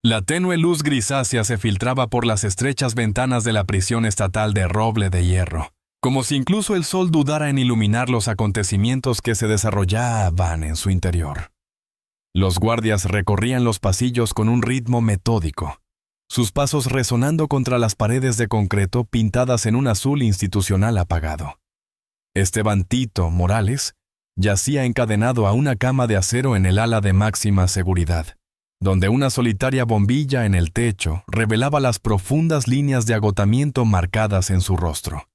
La tenue luz grisácea se filtraba por las estrechas ventanas de la prisión estatal de roble de hierro, como si incluso el sol dudara en iluminar los acontecimientos que se desarrollaban en su interior. Los guardias recorrían los pasillos con un ritmo metódico, sus pasos resonando contra las paredes de concreto pintadas en un azul institucional apagado. Esteban Tito Morales yacía encadenado a una cama de acero en el ala de máxima seguridad, donde una solitaria bombilla en el techo revelaba las profundas líneas de agotamiento marcadas en su rostro.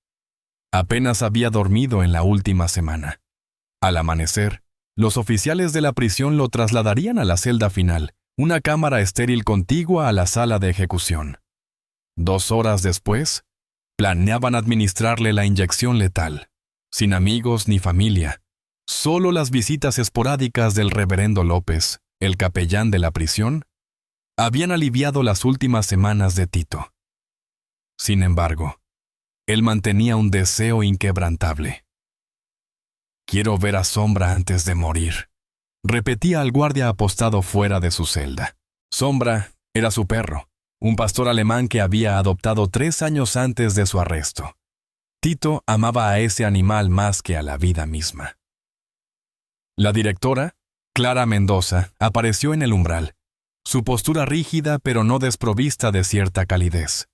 Apenas había dormido en la última semana. Al amanecer, los oficiales de la prisión lo trasladarían a la celda final, una cámara estéril contigua a la sala de ejecución. 2 horas después, planeaban administrarle la inyección letal, sin amigos ni familia, solo las visitas esporádicas del reverendo López, el capellán de la prisión, habían aliviado las últimas semanas de Tito. Sin embargo, él mantenía un deseo inquebrantable. «Quiero ver a Sombra antes de morir», repetía al guardia apostado fuera de su celda. Sombra era su perro, un pastor alemán que había adoptado 3 años antes de su arresto. Tito amaba a ese animal más que a la vida misma. La directora, Clara Mendoza, apareció en el umbral, su postura rígida pero no desprovista de cierta calidez.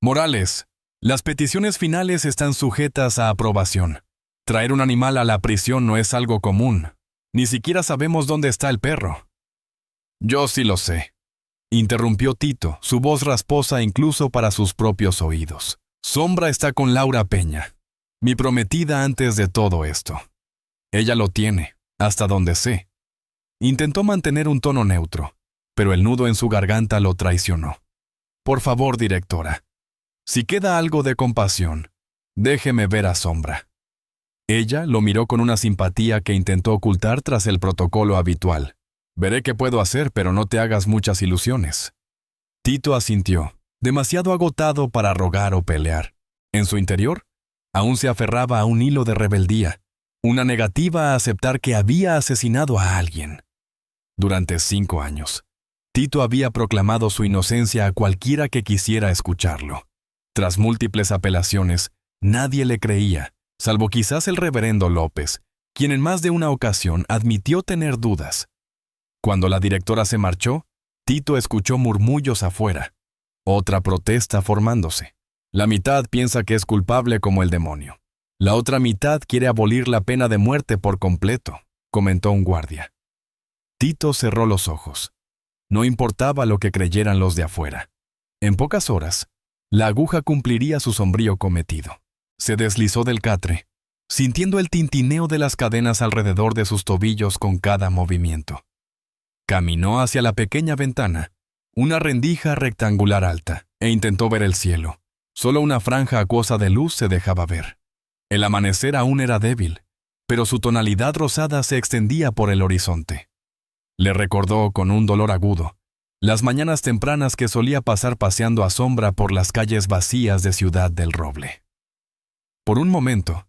«Morales, las peticiones finales están sujetas a aprobación. Traer un animal a la prisión no es algo común. Ni siquiera sabemos dónde está el perro». «Yo sí lo sé», interrumpió Tito, su voz rasposa incluso para sus propios oídos. «Sombra está con Laura Peña, mi prometida antes de todo esto. Ella lo tiene, hasta donde sé». Intentó mantener un tono neutro, pero el nudo en su garganta lo traicionó. «Por favor, directora, si queda algo de compasión, déjeme ver a Sombra». Ella lo miró con una simpatía que intentó ocultar tras el protocolo habitual. «Veré qué puedo hacer, pero no te hagas muchas ilusiones». Tito asintió, demasiado agotado para rogar o pelear. En su interior, aún se aferraba a un hilo de rebeldía, una negativa a aceptar que había asesinado a alguien. Durante 5 años, Tito había proclamado su inocencia a cualquiera que quisiera escucharlo. Tras múltiples apelaciones, nadie le creía, salvo quizás el reverendo López, quien en más de una ocasión admitió tener dudas. Cuando la directora se marchó, Tito escuchó murmullos afuera, otra protesta formándose. La mitad piensa que es culpable como el demonio. La otra mitad quiere abolir la pena de muerte por completo, comentó un guardia. Tito cerró los ojos. No importaba lo que creyeran los de afuera. En pocas horas, la aguja cumpliría su sombrío cometido. Se deslizó del catre, sintiendo el tintineo de las cadenas alrededor de sus tobillos con cada movimiento. Caminó hacia la pequeña ventana, una rendija rectangular alta, e intentó ver el cielo. Solo una franja acuosa de luz se dejaba ver. El amanecer aún era débil, pero su tonalidad rosada se extendía por el horizonte. Le recordó con un dolor agudo las mañanas tempranas que solía pasar paseando a Sombra por las calles vacías de Ciudad del Roble. Por un momento,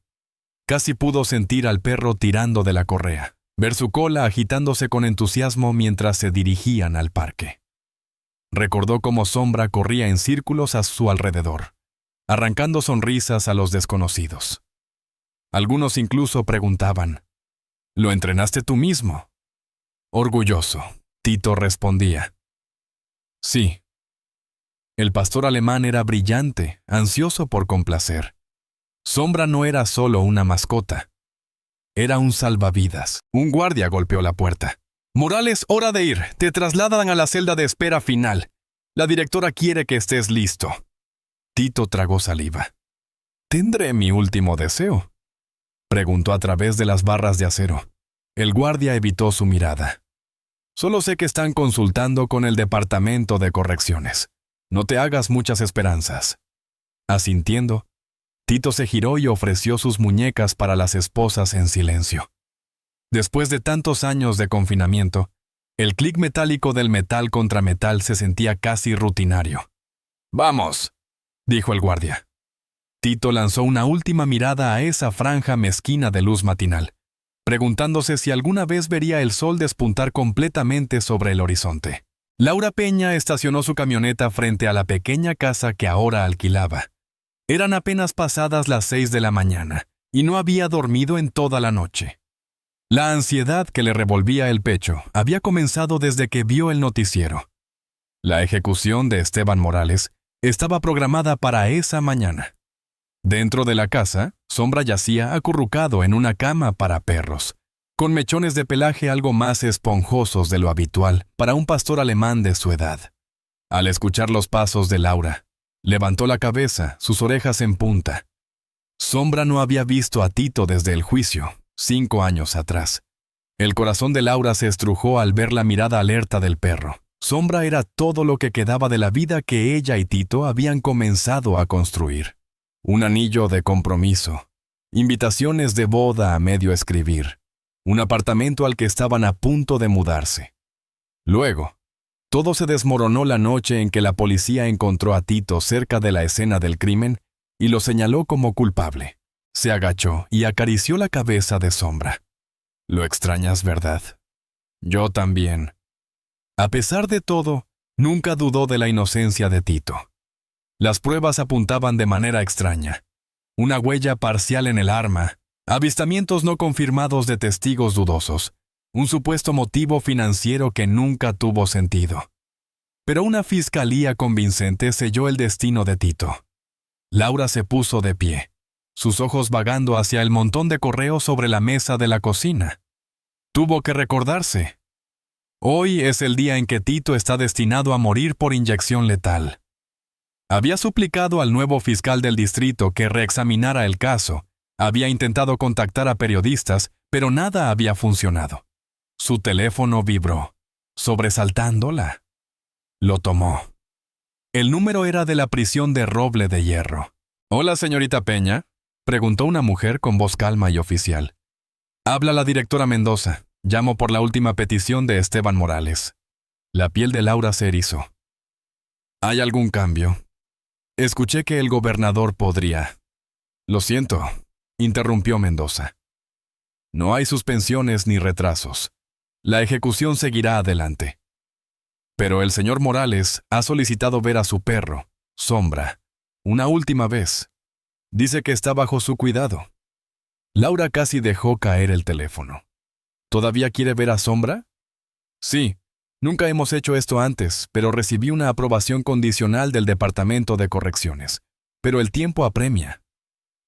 casi pudo sentir al perro tirando de la correa, ver su cola agitándose con entusiasmo mientras se dirigían al parque. Recordó cómo Sombra corría en círculos a su alrededor, arrancando sonrisas a los desconocidos. Algunos incluso preguntaban, «¿Lo entrenaste tú mismo?». Orgulloso, Tito respondía, «Sí». El pastor alemán era brillante, ansioso por complacer. Sombra no era solo una mascota. Era un salvavidas. Un guardia golpeó la puerta. «Morales, hora de ir. Te trasladan a la celda de espera final. La directora quiere que estés listo». Tito tragó saliva. «¿Tendré mi último deseo?», preguntó a través de las barras de acero. El guardia evitó su mirada. «Solo sé que están consultando con el departamento de correcciones. No te hagas muchas esperanzas». Asintiendo, Tito se giró y ofreció sus muñecas para las esposas en silencio. Después de tantos años de confinamiento, el clic metálico del metal contra metal se sentía casi rutinario. «Vamos», dijo el guardia. Tito lanzó una última mirada a esa franja mezquina de luz matinal, preguntándose si alguna vez vería el sol despuntar completamente sobre el horizonte. Laura Peña estacionó su camioneta frente a la pequeña casa que ahora alquilaba. Eran apenas pasadas las 6 de la mañana y no había dormido en toda la noche. La ansiedad que le revolvía el pecho había comenzado desde que vio el noticiero. La ejecución de Esteban Morales estaba programada para esa mañana. Dentro de la casa, Sombra yacía acurrucado en una cama para perros, con mechones de pelaje algo más esponjosos de lo habitual para un pastor alemán de su edad. Al escuchar los pasos de Laura, levantó la cabeza, sus orejas en punta. Sombra no había visto a Tito desde el juicio, 5 años atrás. El corazón de Laura se estrujó al ver la mirada alerta del perro. Sombra era todo lo que quedaba de la vida que ella y Tito habían comenzado a construir. Un anillo de compromiso, invitaciones de boda a medio escribir, un apartamento al que estaban a punto de mudarse. Luego, todo se desmoronó la noche en que la policía encontró a Tito cerca de la escena del crimen y lo señaló como culpable. Se agachó y acarició la cabeza de Sombra. «Lo extrañas, ¿verdad?» «Yo también». A pesar de todo, nunca dudó de la inocencia de Tito. Las pruebas apuntaban de manera extraña. Una huella parcial en el arma, avistamientos no confirmados de testigos dudosos, un supuesto motivo financiero que nunca tuvo sentido. Pero una fiscalía convincente selló el destino de Tito. Laura se puso de pie, sus ojos vagando hacia el montón de correos sobre la mesa de la cocina. Tuvo que recordarse. Hoy es el día en que Tito está destinado a morir por inyección letal. Había suplicado al nuevo fiscal del distrito que reexaminara el caso, había intentado contactar a periodistas, pero nada había funcionado. Su teléfono vibró, sobresaltándola. Lo tomó. El número era de la prisión de Roble de Hierro. «Hola, señorita Peña», preguntó una mujer con voz calma y oficial. «Habla la directora Mendoza. Llamo por la última petición de Esteban Morales». La piel de Laura se erizó. «¿Hay algún cambio?» «Escuché que el gobernador podría». «Lo siento», interrumpió Mendoza. «No hay suspensiones ni retrasos. La ejecución seguirá adelante. Pero el señor Morales ha solicitado ver a su perro, Sombra, una última vez. Dice que está bajo su cuidado». Laura casi dejó caer el teléfono. «¿Todavía quiere ver a Sombra?» «Sí. Nunca hemos hecho esto antes, pero recibí una aprobación condicional del Departamento de Correcciones. Pero el tiempo apremia.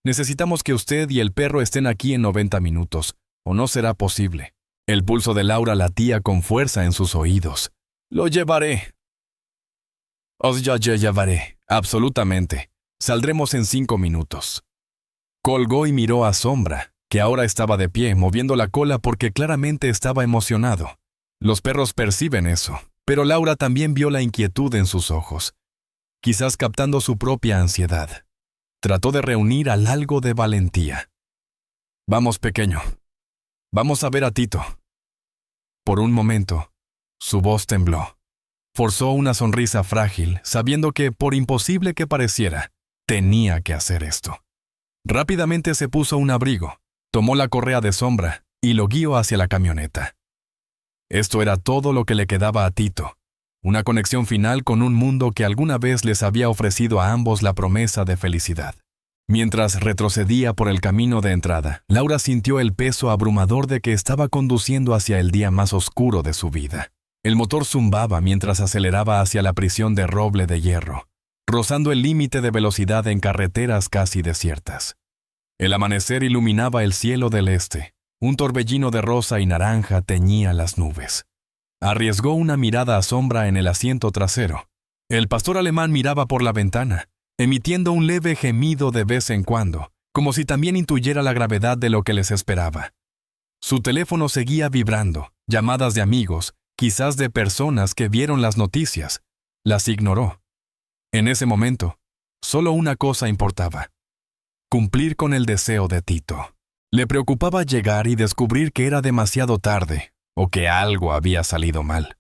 Necesitamos que usted y el perro estén aquí en 90 minutos, o no será posible». El pulso de Laura latía con fuerza en sus oídos. «Lo llevaré». «Os yo llevaré, absolutamente. Saldremos en 5 minutos». Colgó y miró a Sombra, que ahora estaba de pie, moviendo la cola porque claramente estaba emocionado. Los perros perciben eso, pero Laura también vio la inquietud en sus ojos, quizás captando su propia ansiedad. Trató de reunir al algo de valentía. «Vamos, pequeño. Vamos a ver a Tito». Por un momento, su voz tembló. Forzó una sonrisa frágil, sabiendo que, por imposible que pareciera, tenía que hacer esto. Rápidamente se puso un abrigo, tomó la correa de Sombra y lo guió hacia la camioneta. Esto era todo lo que le quedaba a Tito, una conexión final con un mundo que alguna vez les había ofrecido a ambos la promesa de felicidad. Mientras retrocedía por el camino de entrada, Laura sintió el peso abrumador de que estaba conduciendo hacia el día más oscuro de su vida. El motor zumbaba mientras aceleraba hacia la prisión de Roble de Hierro, rozando el límite de velocidad en carreteras casi desiertas. El amanecer iluminaba el cielo del este. Un torbellino de rosa y naranja teñía las nubes. Arriesgó una mirada a Sombra en el asiento trasero. El pastor alemán miraba por la ventana, emitiendo un leve gemido de vez en cuando, como si también intuyera la gravedad de lo que les esperaba. Su teléfono seguía vibrando, llamadas de amigos, quizás de personas que vieron las noticias. Las ignoró. En ese momento, solo una cosa importaba: cumplir con el deseo de Tito. Le preocupaba llegar y descubrir que era demasiado tarde, o que algo había salido mal.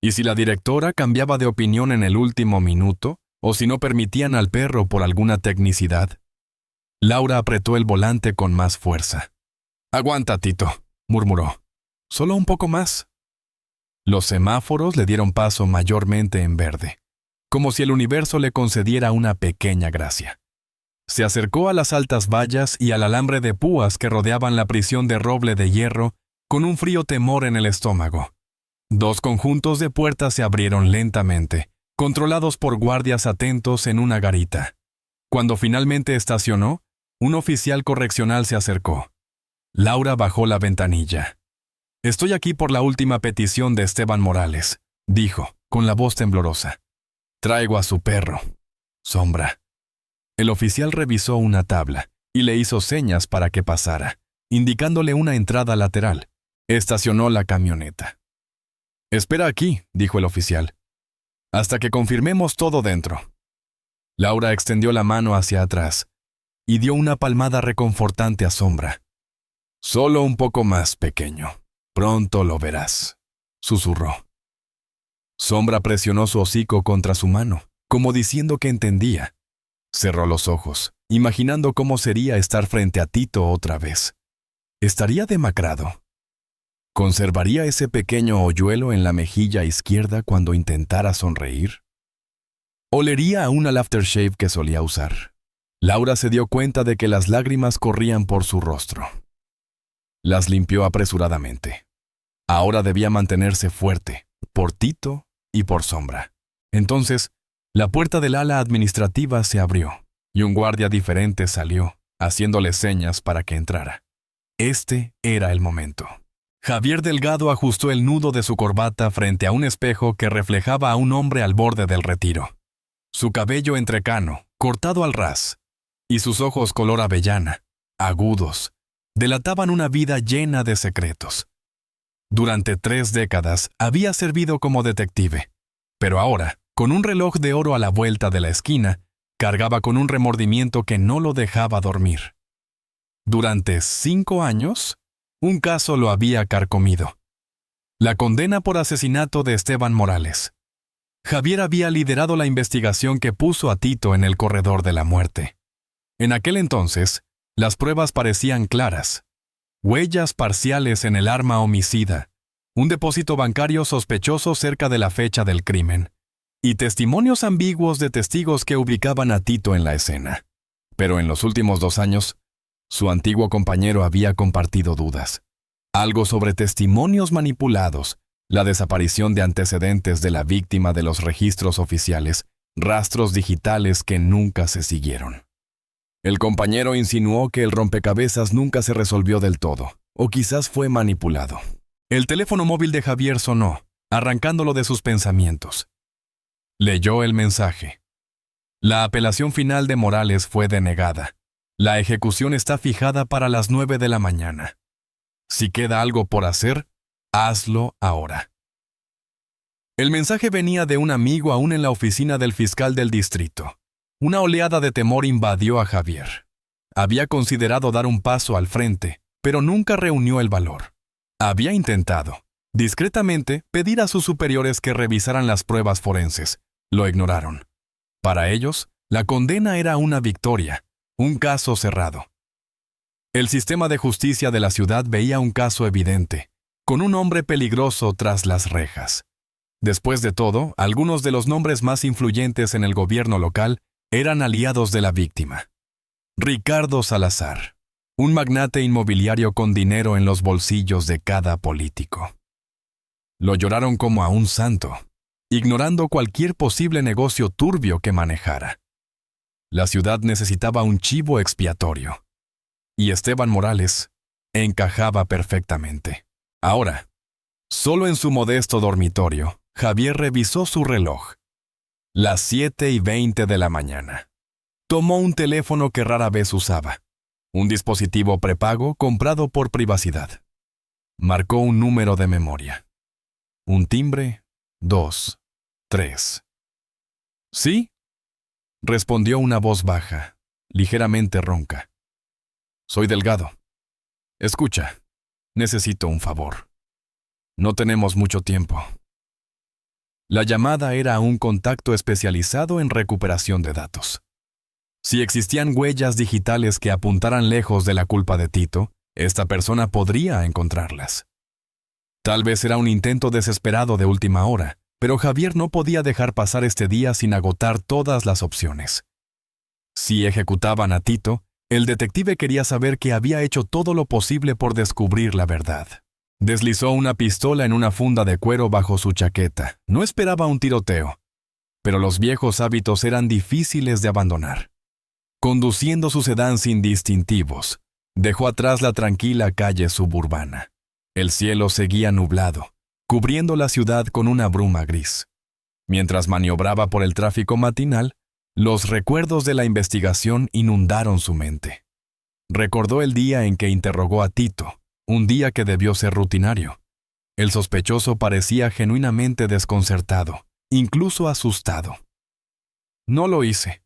Y si la directora cambiaba de opinión en el último minuto, o si no permitían al perro por alguna tecnicidad. Laura apretó el volante con más fuerza. «Aguanta, Tito», murmuró. «Solo un poco más». Los semáforos le dieron paso mayormente en verde, como si el universo le concediera una pequeña gracia. Se acercó a las altas vallas y al alambre de púas que rodeaban la prisión de roble de hierro con un frío temor en el estómago. 2 conjuntos de puertas se abrieron lentamente, controlados por guardias atentos en una garita. Cuando finalmente estacionó, un oficial correccional se acercó. Laura bajó la ventanilla. «Estoy aquí por la última petición de Esteban Morales», dijo, con la voz temblorosa. «Traigo a su perro, Sombra». El oficial revisó una tabla y le hizo señas para que pasara, indicándole una entrada lateral. Estacionó la camioneta. «Espera aquí», dijo el oficial, «hasta que confirmemos todo dentro». Laura extendió la mano hacia atrás y dio una palmada reconfortante a Sombra. «Solo un poco más pequeño. Pronto lo verás», susurró. Sombra presionó su hocico contra su mano, como diciendo que entendía. Cerró los ojos, imaginando cómo sería estar frente a Tito otra vez. ¿Estaría demacrado? ¿Conservaría ese pequeño hoyuelo en la mejilla izquierda cuando intentara sonreír? ¿Olería aún al aftershave que solía usar? Laura se dio cuenta de que las lágrimas corrían por su rostro. Las limpió apresuradamente. Ahora debía mantenerse fuerte, por Tito y por Sombra. Entonces, la puerta del ala administrativa se abrió, y un guardia diferente salió, haciéndole señas para que entrara. Este era el momento. Javier Delgado ajustó el nudo de su corbata frente a un espejo que reflejaba a un hombre al borde del retiro. Su cabello entrecano, cortado al ras, y sus ojos color avellana, agudos, delataban una vida llena de secretos. Durante 3 décadas había servido como detective, pero ahora, con un reloj de oro a la vuelta de la esquina, cargaba con un remordimiento que no lo dejaba dormir. Durante 5 años, un caso lo había carcomido. La condena por asesinato de Esteban Morales. Javier había liderado la investigación que puso a Tito en el corredor de la muerte. En aquel entonces, las pruebas parecían claras. Huellas parciales en el arma homicida, un depósito bancario sospechoso cerca de la fecha del crimen, y testimonios ambiguos de testigos que ubicaban a Tito en la escena. Pero en los últimos 2 años, su antiguo compañero había compartido dudas. Algo sobre testimonios manipulados, la desaparición de antecedentes de la víctima de los registros oficiales, rastros digitales que nunca se siguieron. El compañero insinuó que el rompecabezas nunca se resolvió del todo, o quizás fue manipulado. El teléfono móvil de Javier sonó, arrancándolo de sus pensamientos. Leyó el mensaje. La apelación final de Morales fue denegada. La ejecución está fijada para las 9 de la mañana. Si queda algo por hacer, hazlo ahora. El mensaje venía de un amigo aún en la oficina del fiscal del distrito. Una oleada de temor invadió a Javier. Había considerado dar un paso al frente, pero nunca reunió el valor. Había intentado, discretamente, pedir a sus superiores que revisaran las pruebas forenses. Lo ignoraron. Para ellos, la condena era una victoria, un caso cerrado. El sistema de justicia de la ciudad veía un caso evidente, con un hombre peligroso tras las rejas. Después de todo, algunos de los nombres más influyentes en el gobierno local eran aliados de la víctima. Ricardo Salazar, un magnate inmobiliario con dinero en los bolsillos de cada político. Lo lloraron como a un santo, ignorando cualquier posible negocio turbio que manejara. La ciudad necesitaba un chivo expiatorio, y Esteban Morales encajaba perfectamente. Ahora, solo en su modesto dormitorio, Javier revisó su reloj. Las 7:20 de la mañana. Tomó un teléfono que rara vez usaba, un dispositivo prepago comprado por privacidad. Marcó un número de memoria. Un timbre, 2, 3. ¿Sí? Respondió una voz baja, ligeramente ronca. Soy Delgado. Escucha, necesito un favor. No tenemos mucho tiempo. La llamada era a un contacto especializado en recuperación de datos. Si existían huellas digitales que apuntaran lejos de la culpa de Tito, esta persona podría encontrarlas. Tal vez era un intento desesperado de última hora, pero Javier no podía dejar pasar este día sin agotar todas las opciones. Si ejecutaban a Tito, el detective quería saber que había hecho todo lo posible por descubrir la verdad. Deslizó una pistola en una funda de cuero bajo su chaqueta. No esperaba un tiroteo, pero los viejos hábitos eran difíciles de abandonar. Conduciendo su sedán sin distintivos, dejó atrás la tranquila calle suburbana. El cielo seguía nublado, cubriendo la ciudad con una bruma gris. Mientras maniobraba por el tráfico matinal, los recuerdos de la investigación inundaron su mente. Recordó el día en que interrogó a Tito, un día que debió ser rutinario. El sospechoso parecía genuinamente desconcertado, incluso asustado. «No lo hice»,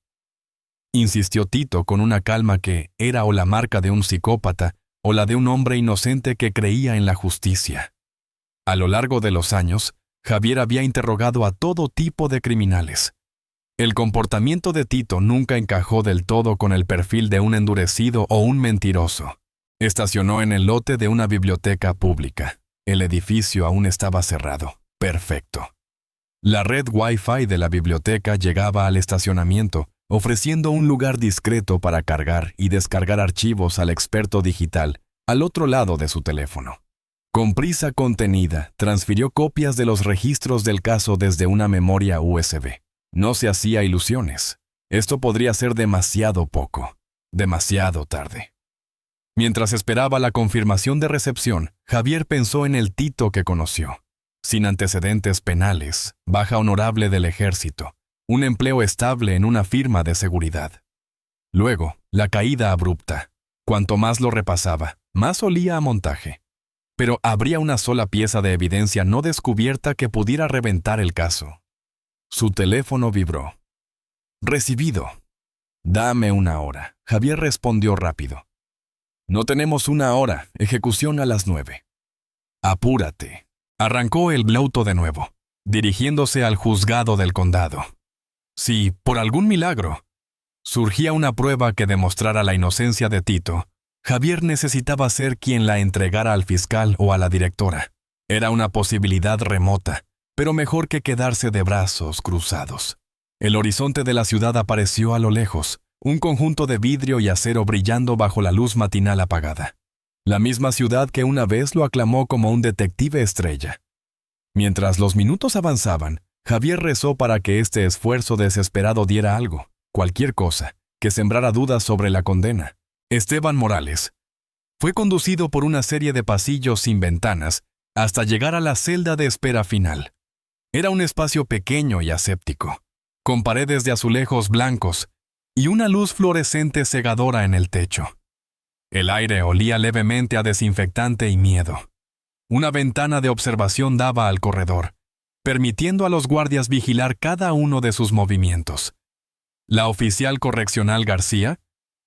insistió Tito con una calma que era o la marca de un psicópata o la de un hombre inocente que creía en la justicia. A lo largo de los años, Javier había interrogado a todo tipo de criminales. El comportamiento de Tito nunca encajó del todo con el perfil de un endurecido o un mentiroso. Estacionó en el lote de una biblioteca pública. El edificio aún estaba cerrado. Perfecto. La red Wi-Fi de la biblioteca llegaba al estacionamiento, ofreciendo un lugar discreto para cargar y descargar archivos al experto digital al otro lado de su teléfono. Con prisa contenida, transfirió copias de los registros del caso desde una memoria USB. No se hacía ilusiones. Esto podría ser demasiado poco, demasiado tarde. Mientras esperaba la confirmación de recepción, Javier pensó en el Tito que conoció. Sin antecedentes penales, baja honorable del ejército, un empleo estable en una firma de seguridad. Luego, la caída abrupta. Cuanto más lo repasaba, más olía a montaje. Pero habría una sola pieza de evidencia no descubierta que pudiera reventar el caso. Su teléfono vibró. «Recibido». «Dame una hora», Javier respondió rápido. «No tenemos una hora, ejecución a las 9». «Apúrate». Arrancó el blauto de nuevo, dirigiéndose al juzgado del condado. Si, por algún milagro, surgía una prueba que demostrara la inocencia de Tito, Javier necesitaba ser quien la entregara al fiscal o a la directora. Era una posibilidad remota, pero mejor que quedarse de brazos cruzados. El horizonte de la ciudad apareció a lo lejos, un conjunto de vidrio y acero brillando bajo la luz matinal apagada. La misma ciudad que una vez lo aclamó como un detective estrella. Mientras los minutos avanzaban, Javier rezó para que este esfuerzo desesperado diera algo, cualquier cosa, que sembrara dudas sobre la condena. Esteban Morales fue conducido por una serie de pasillos sin ventanas hasta llegar a la celda de espera final. Era un espacio pequeño y aséptico, con paredes de azulejos blancos y una luz fluorescente cegadora en el techo. El aire olía levemente a desinfectante y miedo. Una ventana de observación daba al corredor, permitiendo a los guardias vigilar cada uno de sus movimientos. La oficial correccional García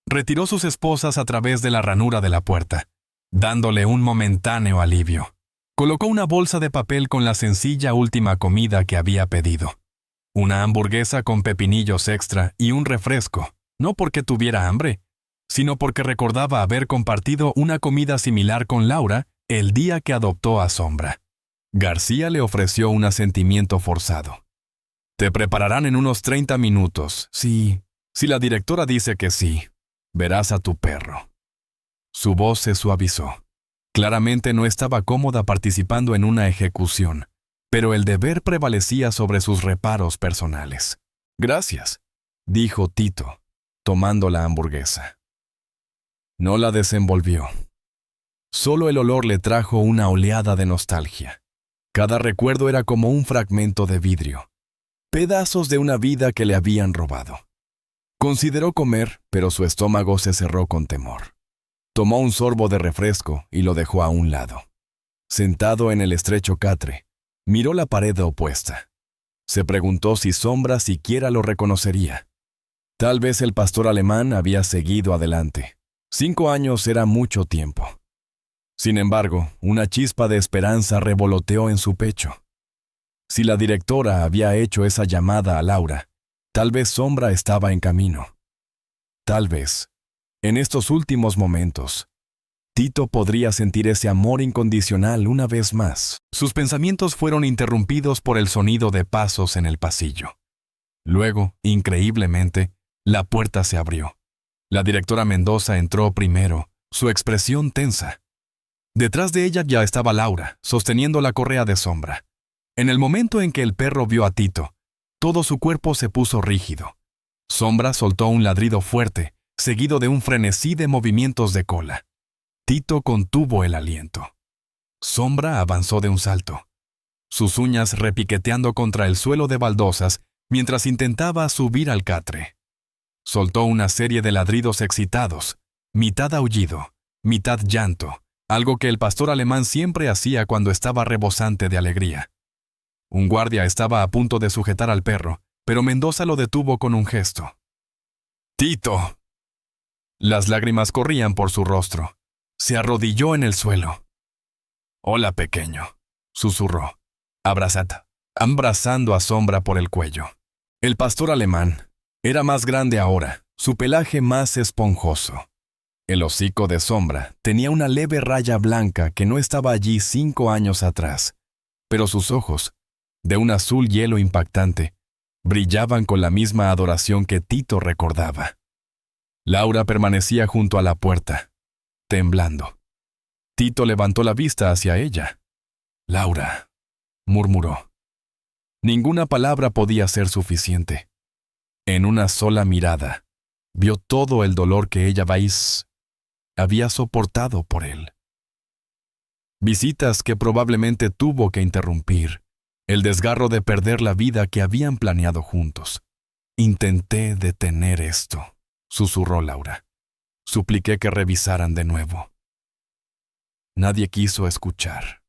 retiró sus esposas a través de la ranura de la puerta, dándole un momentáneo alivio. Colocó una bolsa de papel con la sencilla última comida que había pedido. Una hamburguesa con pepinillos extra y un refresco, no porque tuviera hambre, sino porque recordaba haber compartido una comida similar con Laura el día que adoptó a Sombra. García le ofreció un asentimiento forzado. «Te prepararán en unos 30 minutos. Si la directora dice que sí, verás a tu perro». Su voz se suavizó. Claramente no estaba cómoda participando en una ejecución, pero el deber prevalecía sobre sus reparos personales. «Gracias», dijo Tito, tomando la hamburguesa. No la desenvolvió. Solo el olor le trajo una oleada de nostalgia. Cada recuerdo era como un fragmento de vidrio, pedazos de una vida que le habían robado. Consideró comer, pero su estómago se cerró con temor. Tomó un sorbo de refresco y lo dejó a un lado. Sentado en el estrecho catre, miró la pared opuesta. Se preguntó si Sombra siquiera lo reconocería. Tal vez el pastor alemán había seguido adelante. 5 años era mucho tiempo. Sin embargo, una chispa de esperanza revoloteó en su pecho. Si la directora había hecho esa llamada a Laura, tal vez Sombra estaba en camino. Tal vez, en estos últimos momentos, Tito podría sentir ese amor incondicional una vez más. Sus pensamientos fueron interrumpidos por el sonido de pasos en el pasillo. Luego, increíblemente, la puerta se abrió. La directora Mendoza entró primero, su expresión tensa. Detrás de ella ya estaba Laura, sosteniendo la correa de Sombra. En el momento en que el perro vio a Tito, todo su cuerpo se puso rígido. Sombra soltó un ladrido fuerte, seguido de un frenesí de movimientos de cola. Tito contuvo el aliento. Sombra avanzó de un salto, sus uñas repiqueteando contra el suelo de baldosas mientras intentaba subir al catre. Soltó una serie de ladridos excitados, mitad aullido, mitad llanto, algo que el pastor alemán siempre hacía cuando estaba rebosante de alegría. Un guardia estaba a punto de sujetar al perro, pero Mendoza lo detuvo con un gesto. ¡Tito! Las lágrimas corrían por su rostro. Se arrodilló en el suelo. «Hola, pequeño», susurró, abrazando a Sombra por el cuello. El pastor alemán era más grande ahora, su pelaje más esponjoso. El hocico de Sombra tenía una leve raya blanca que no estaba allí 5 años atrás, pero sus ojos, de un azul hielo impactante, brillaban con la misma adoración que Tito recordaba. Laura permanecía junto a la puerta, temblando. Tito levantó la vista hacia ella. «Laura», murmuró. Ninguna palabra podía ser suficiente. En una sola mirada, vio todo el dolor que ella había soportado por él. Visitas que probablemente tuvo que interrumpir, el desgarro de perder la vida que habían planeado juntos. «Intenté detener esto», susurró Laura. «Supliqué que revisaran de nuevo. Nadie quiso escuchar».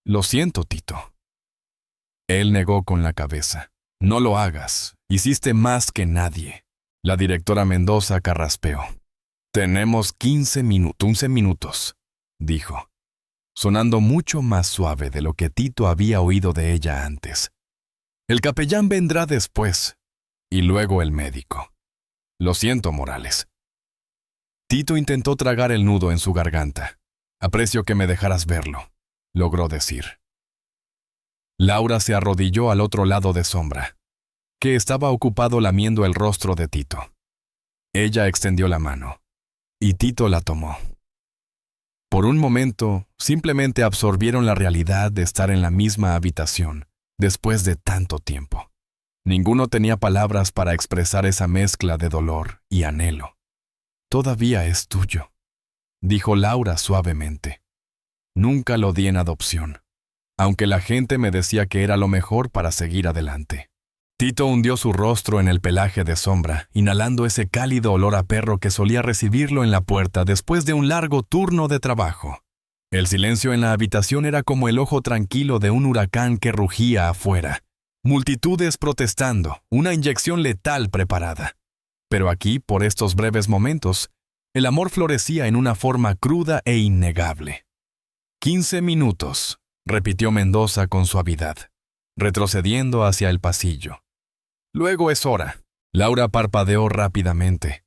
«Lo siento, Tito». Él negó con la cabeza. «No lo hagas. Hiciste más que nadie». La directora Mendoza carraspeó. «Tenemos 15 minutos», dijo, sonando mucho más suave de lo que Tito había oído de ella antes. «El capellán vendrá después, y luego el médico. Lo siento, Morales». Tito intentó tragar el nudo en su garganta. «Aprecio que me dejaras verlo», logró decir. Laura se arrodilló al otro lado de Sombra, que estaba ocupado lamiendo el rostro de Tito. Ella extendió la mano, y Tito la tomó. Por un momento, simplemente absorbieron la realidad de estar en la misma habitación, después de tanto tiempo. Ninguno tenía palabras para expresar esa mezcla de dolor y anhelo. «Todavía es tuyo», dijo Laura suavemente. «Nunca lo di en adopción, aunque la gente me decía que era lo mejor para seguir adelante». Tito hundió su rostro en el pelaje de Sombra, inhalando ese cálido olor a perro que solía recibirlo en la puerta después de un largo turno de trabajo. El silencio en la habitación era como el ojo tranquilo de un huracán que rugía afuera. Multitudes protestando, una inyección letal preparada. Pero aquí, por estos breves momentos, el amor florecía en una forma cruda e innegable. 15 minutos, repitió Mendoza con suavidad, retrocediendo hacia el pasillo. Luego es hora. Laura parpadeó rápidamente.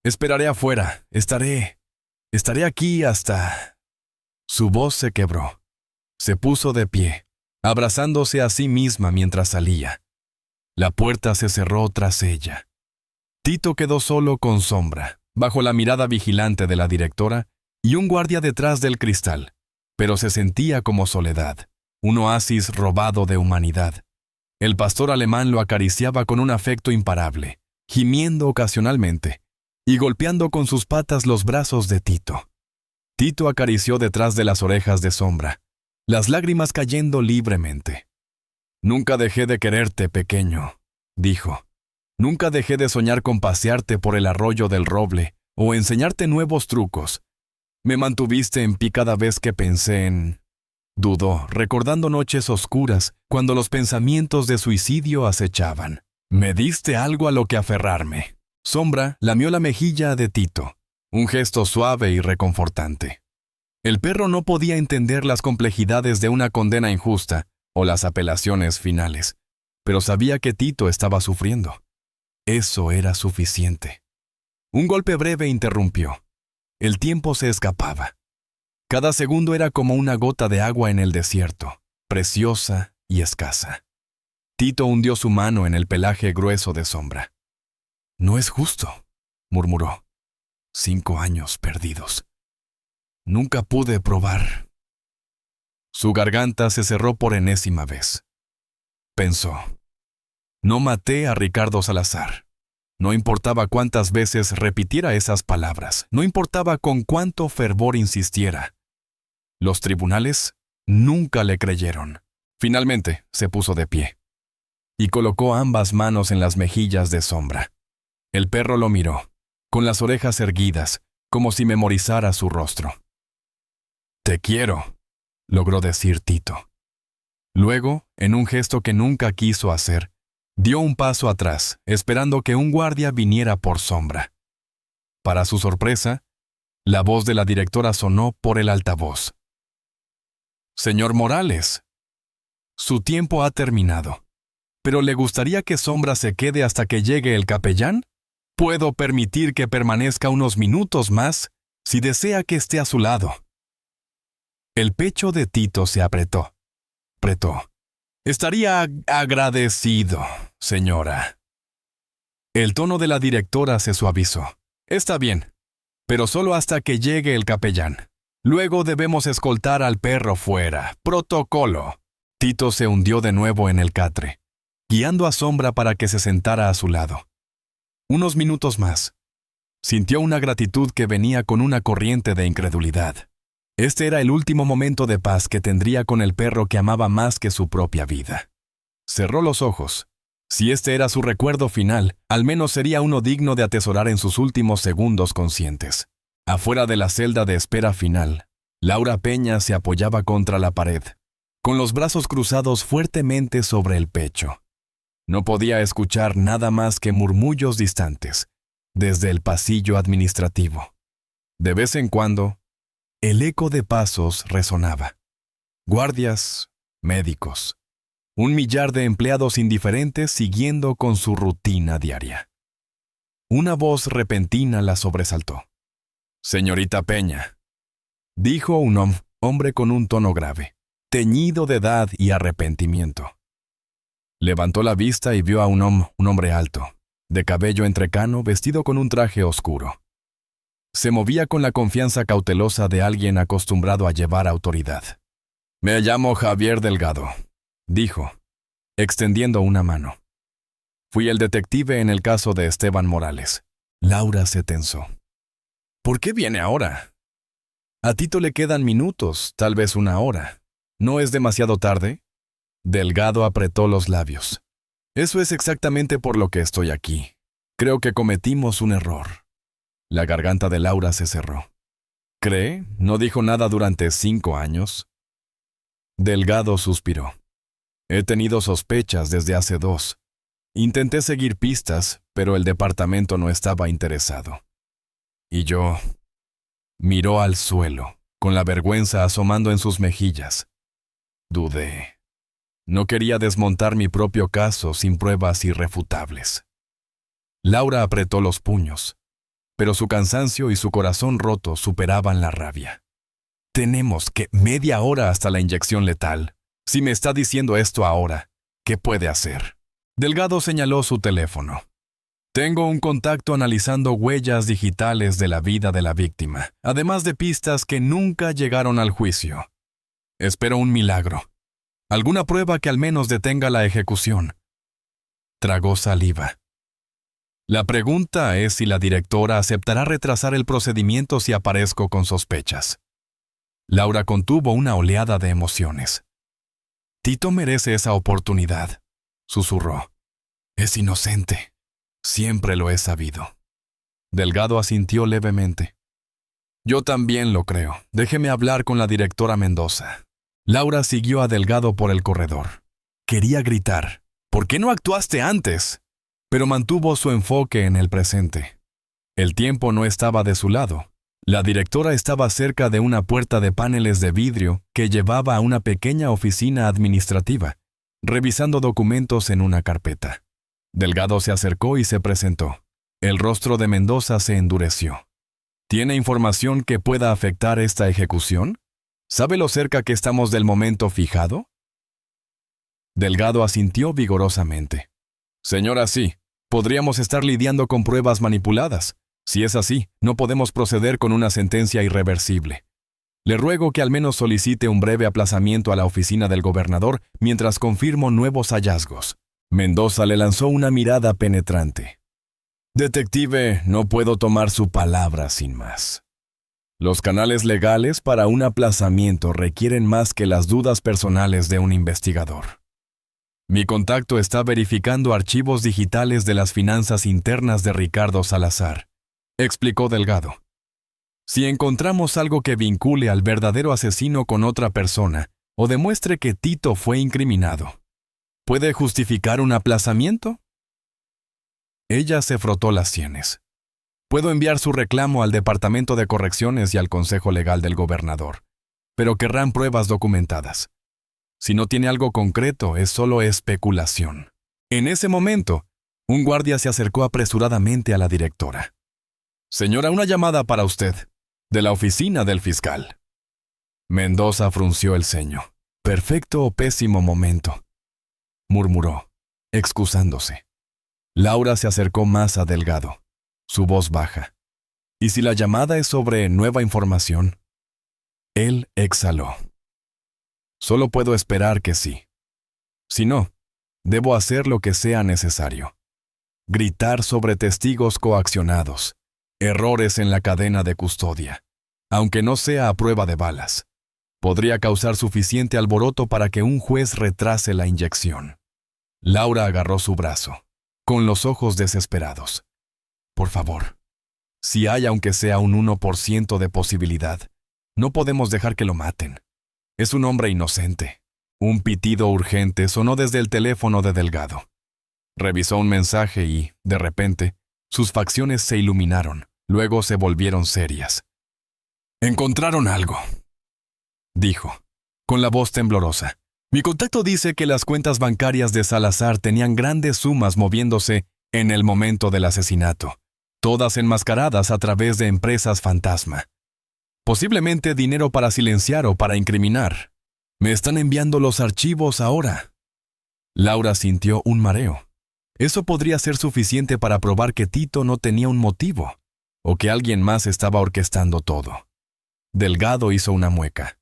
Esperaré afuera, estaré aquí hasta... Su voz se quebró. Se puso de pie, abrazándose a sí misma mientras salía. La puerta se cerró tras ella. Tito quedó solo con Sombra, bajo la mirada vigilante de la directora y un guardia detrás del cristal, pero se sentía como soledad, un oasis robado de humanidad. El pastor alemán lo acariciaba con un afecto imparable, gimiendo ocasionalmente y golpeando con sus patas los brazos de Tito. Tito acarició detrás de las orejas de Sombra, las lágrimas cayendo libremente. «Nunca dejé de quererte, pequeño», dijo. «Nunca dejé de soñar con pasearte por el arroyo del Roble o enseñarte nuevos trucos. Me mantuviste en pie cada vez que pensé en...» Dudó, recordando noches oscuras cuando los pensamientos de suicidio acechaban. «Me diste algo a lo que aferrarme». Sombra lamió la mejilla de Tito, un gesto suave y reconfortante. El perro no podía entender las complejidades de una condena injusta o las apelaciones finales, pero sabía que Tito estaba sufriendo. Eso era suficiente. Un golpe breve interrumpió. El tiempo se escapaba. Cada segundo era como una gota de agua en el desierto, preciosa y escasa. Tito hundió su mano en el pelaje grueso de Sombra. «No es justo», murmuró. 5 años perdidos. Nunca pude probar. Su garganta se cerró por enésima vez. Pensó. No maté a Ricardo Salazar. No importaba cuántas veces repitiera esas palabras, no importaba con cuánto fervor insistiera. Los tribunales nunca le creyeron. Finalmente se puso de pie y colocó ambas manos en las mejillas de Sombra. El perro lo miró, con las orejas erguidas, como si memorizara su rostro. «Te quiero», logró decir Tito. Luego, en un gesto que nunca quiso hacer, dio un paso atrás, esperando que un guardia viniera por Sombra. Para su sorpresa, la voz de la directora sonó por el altavoz. «Señor Morales, su tiempo ha terminado. ¿Pero le gustaría que Sombra se quede hasta que llegue el capellán? Puedo permitir que permanezca unos minutos más si desea que esté a su lado». El pecho de Tito se apretó. «Estaría agradecido, señora». El tono de la directora se suavizó. «Está bien, pero solo hasta que llegue el capellán. Luego debemos escoltar al perro fuera. Protocolo». Tito se hundió de nuevo en el catre, guiando a Sombra para que se sentara a su lado. Unos minutos más. Sintió una gratitud que venía con una corriente de incredulidad. Este era el último momento de paz que tendría con el perro que amaba más que su propia vida. Cerró los ojos. Si este era su recuerdo final, al menos sería uno digno de atesorar en sus últimos segundos conscientes. Afuera de la celda de espera final, Laura Peña se apoyaba contra la pared, con los brazos cruzados fuertemente sobre el pecho. No podía escuchar nada más que murmullos distantes, desde el pasillo administrativo. De vez en cuando, el eco de pasos resonaba. Guardias, médicos, un millar de empleados indiferentes siguiendo con su rutina diaria. Una voz repentina la sobresaltó. «Señorita Peña», dijo un hombre con un tono grave, teñido de edad y arrepentimiento. Levantó la vista y vio a un hombre alto, de cabello entrecano, vestido con un traje oscuro. Se movía con la confianza cautelosa de alguien acostumbrado a llevar autoridad. «Me llamo Javier Delgado», dijo, extendiendo una mano. «Fui el detective en el caso de Esteban Morales». Laura se tensó. «¿Por qué viene ahora? A Tito le quedan minutos, tal vez 1 hora. ¿No es demasiado tarde?» Delgado apretó los labios. «Eso es exactamente por lo que estoy aquí. Creo que cometimos un error». La garganta de Laura se cerró. «¿Cree? ¿No dijo nada durante 5 años?» Delgado suspiró. «He tenido sospechas desde hace 2. Intenté seguir pistas, pero el departamento no estaba interesado. Y yo...» Miró al suelo, con la vergüenza asomando en sus mejillas. «Dudé. No quería desmontar mi propio caso sin pruebas irrefutables». Laura apretó los puños, pero su cansancio y su corazón roto superaban la rabia. «Tenemos que 1/2 hora hasta la inyección letal. Si me está diciendo esto ahora, ¿qué puede hacer?» Delgado señaló su teléfono. «Tengo un contacto analizando huellas digitales de la vida de la víctima, además de pistas que nunca llegaron al juicio. Espero un milagro. Alguna prueba que al menos detenga la ejecución». Tragó saliva. «La pregunta es si la directora aceptará retrasar el procedimiento si aparezco con sospechas». Laura contuvo una oleada de emociones. «Tito merece esa oportunidad», susurró. «Es inocente. Siempre lo he sabido». Delgado asintió levemente. «Yo también lo creo. Déjeme hablar con la directora Mendoza». Laura siguió a Delgado por el corredor. Quería gritar: «¿Por qué no actuaste antes?», pero mantuvo su enfoque en el presente. El tiempo no estaba de su lado. La directora estaba cerca de una puerta de paneles de vidrio que llevaba a una pequeña oficina administrativa, revisando documentos en una carpeta. Delgado se acercó y se presentó. El rostro de Mendoza se endureció. ¿Tiene información que pueda afectar esta ejecución? ¿Sabe lo cerca que estamos del momento fijado? Delgado asintió vigorosamente. Señora, sí. Podríamos estar lidiando con pruebas manipuladas. Si es así, no podemos proceder con una sentencia irreversible. Le ruego que al menos solicite un breve aplazamiento a la oficina del gobernador mientras confirmo nuevos hallazgos. Mendoza le lanzó una mirada penetrante. Detective, no puedo tomar su palabra sin más. Los canales legales para un aplazamiento requieren más que las dudas personales de un investigador. Mi contacto está verificando archivos digitales de las finanzas internas de Ricardo Salazar, explicó Delgado. Si encontramos algo que vincule al verdadero asesino con otra persona o demuestre que Tito fue incriminado, ¿puede justificar un aplazamiento? Ella se frotó las sienes. Puedo enviar su reclamo al Departamento de Correcciones y al Consejo Legal del Gobernador, pero querrán pruebas documentadas. Si no tiene algo concreto, es solo especulación. En ese momento, un guardia se acercó apresuradamente a la directora. Señora, una llamada para usted, de la oficina del fiscal. Mendoza frunció el ceño. Perfecto o pésimo momento, murmuró, excusándose. Laura se acercó más a Delgado, su voz baja. ¿Y si la llamada es sobre nueva información? Él exhaló. Solo puedo esperar que sí. Si no, debo hacer lo que sea necesario. Gritar sobre testigos coaccionados, errores en la cadena de custodia, aunque no sea a prueba de balas. Podría causar suficiente alboroto para que un juez retrase la inyección. Laura agarró su brazo, con los ojos desesperados. Por favor, si hay aunque sea un 1% de posibilidad, no podemos dejar que lo maten. Es un hombre inocente. Un pitido urgente sonó desde el teléfono de Delgado. Revisó un mensaje y, de repente, sus facciones se iluminaron, luego se volvieron serias. «Encontraron algo», dijo, con la voz temblorosa. «Mi contacto dice que las cuentas bancarias de Salazar tenían grandes sumas moviéndose en el momento del asesinato, todas enmascaradas a través de empresas fantasma. Posiblemente dinero para silenciar o para incriminar. Me están enviando los archivos ahora». Laura sintió un mareo. Eso podría ser suficiente para probar que Tito no tenía un motivo, o que alguien más estaba orquestando todo. Delgado hizo una mueca.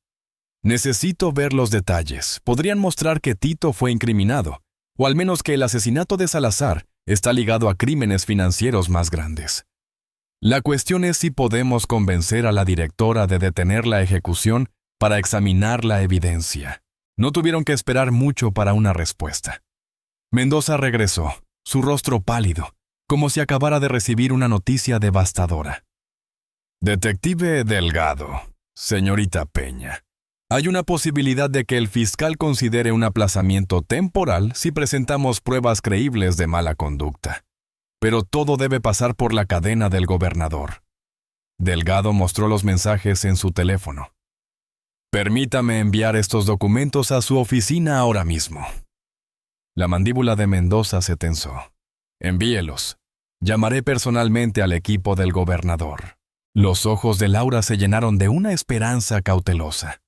«Necesito ver los detalles. Podrían mostrar que Tito fue incriminado, o al menos que el asesinato de Salazar está ligado a crímenes financieros más grandes. La cuestión es si podemos convencer a la directora de detener la ejecución para examinar la evidencia». No tuvieron que esperar mucho para una respuesta. Mendoza regresó, su rostro pálido, como si acabara de recibir una noticia devastadora. «Detective Delgado, señorita Peña, hay una posibilidad de que el fiscal considere un aplazamiento temporal si presentamos pruebas creíbles de mala conducta. Pero todo debe pasar por la cadena del gobernador». Delgado mostró los mensajes en su teléfono. «Permítame enviar estos documentos a su oficina ahora mismo». La mandíbula de Mendoza se tensó. «Envíelos. Llamaré personalmente al equipo del gobernador». Los ojos de Laura se llenaron de una esperanza cautelosa.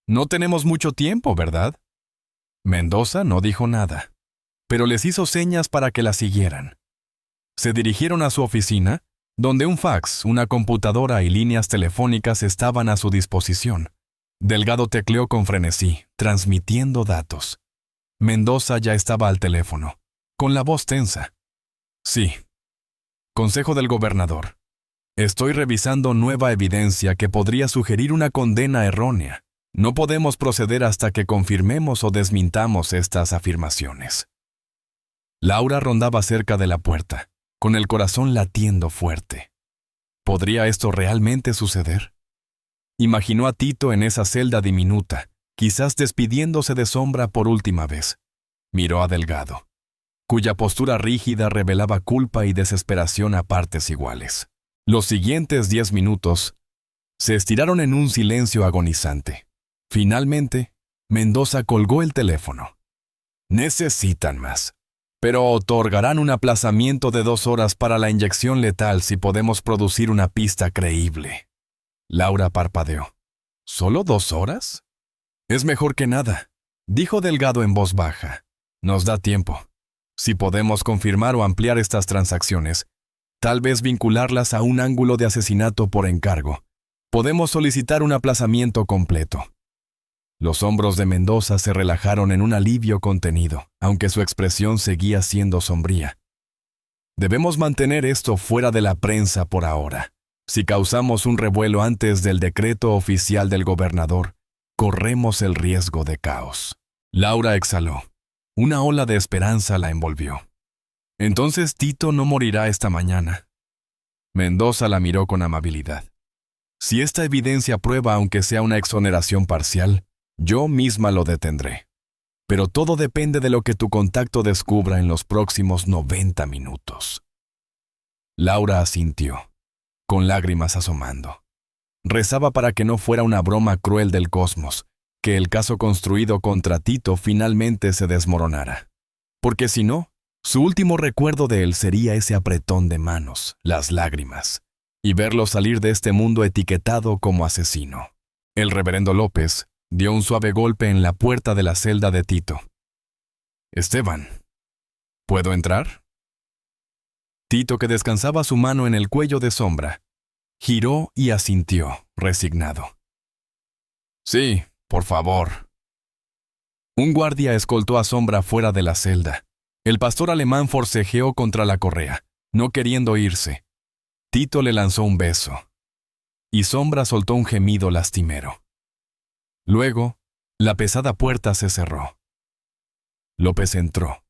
«No tenemos mucho tiempo, ¿verdad?» Mendoza no dijo nada, pero les hizo señas para que la siguieran. Se dirigieron a su oficina, donde un fax, una computadora y líneas telefónicas estaban a su disposición. Delgado tecleó con frenesí, transmitiendo datos. Mendoza ya estaba al teléfono, con la voz tensa. «Sí. Consejo del gobernador. Estoy revisando nueva evidencia que podría sugerir una condena errónea. No podemos proceder hasta que confirmemos o desmintamos estas afirmaciones». Laura rondaba cerca de la puerta, con el corazón latiendo fuerte. ¿Podría esto realmente suceder? Imaginó a Tito en esa celda diminuta, quizás despidiéndose de Sombra por última vez. Miró a Delgado, cuya postura rígida revelaba culpa y desesperación a partes iguales. Los siguientes 10 minutos se estiraron en un silencio agonizante. Finalmente, Mendoza colgó el teléfono. «Necesitan más», pero otorgarán un aplazamiento de 2 horas para la inyección letal si podemos producir una pista creíble. Laura parpadeó. ¿Solo 2 horas? Es mejor que nada, dijo Delgado en voz baja. Nos da tiempo. Si podemos confirmar o ampliar estas transacciones, tal vez vincularlas a un ángulo de asesinato por encargo, podemos solicitar un aplazamiento completo. Los hombros de Mendoza se relajaron en un alivio contenido, aunque su expresión seguía siendo sombría. Debemos mantener esto fuera de la prensa por ahora. Si causamos un revuelo antes del decreto oficial del gobernador, corremos el riesgo de caos. Laura exhaló. Una ola de esperanza la envolvió. Entonces Tito no morirá esta mañana. Mendoza la miró con amabilidad. Si esta evidencia prueba aunque sea una exoneración parcial, yo misma lo detendré. Pero todo depende de lo que tu contacto descubra en los próximos 90 minutos. Laura asintió, con lágrimas asomando. Rezaba para que no fuera una broma cruel del cosmos, que el caso construido contra Tito finalmente se desmoronara. Porque si no, su último recuerdo de él sería ese apretón de manos, las lágrimas, y verlo salir de este mundo etiquetado como asesino. El reverendo López dio un suave golpe en la puerta de la celda de Tito. Esteban, ¿puedo entrar? Tito, que descansaba su mano en el cuello de Sombra, giró y asintió, resignado. Sí, por favor. Un guardia escoltó a Sombra fuera de la celda. El pastor alemán forcejeó contra la correa, no queriendo irse. Tito le lanzó un beso, y Sombra soltó un gemido lastimero. Luego, la pesada puerta se cerró. López entró,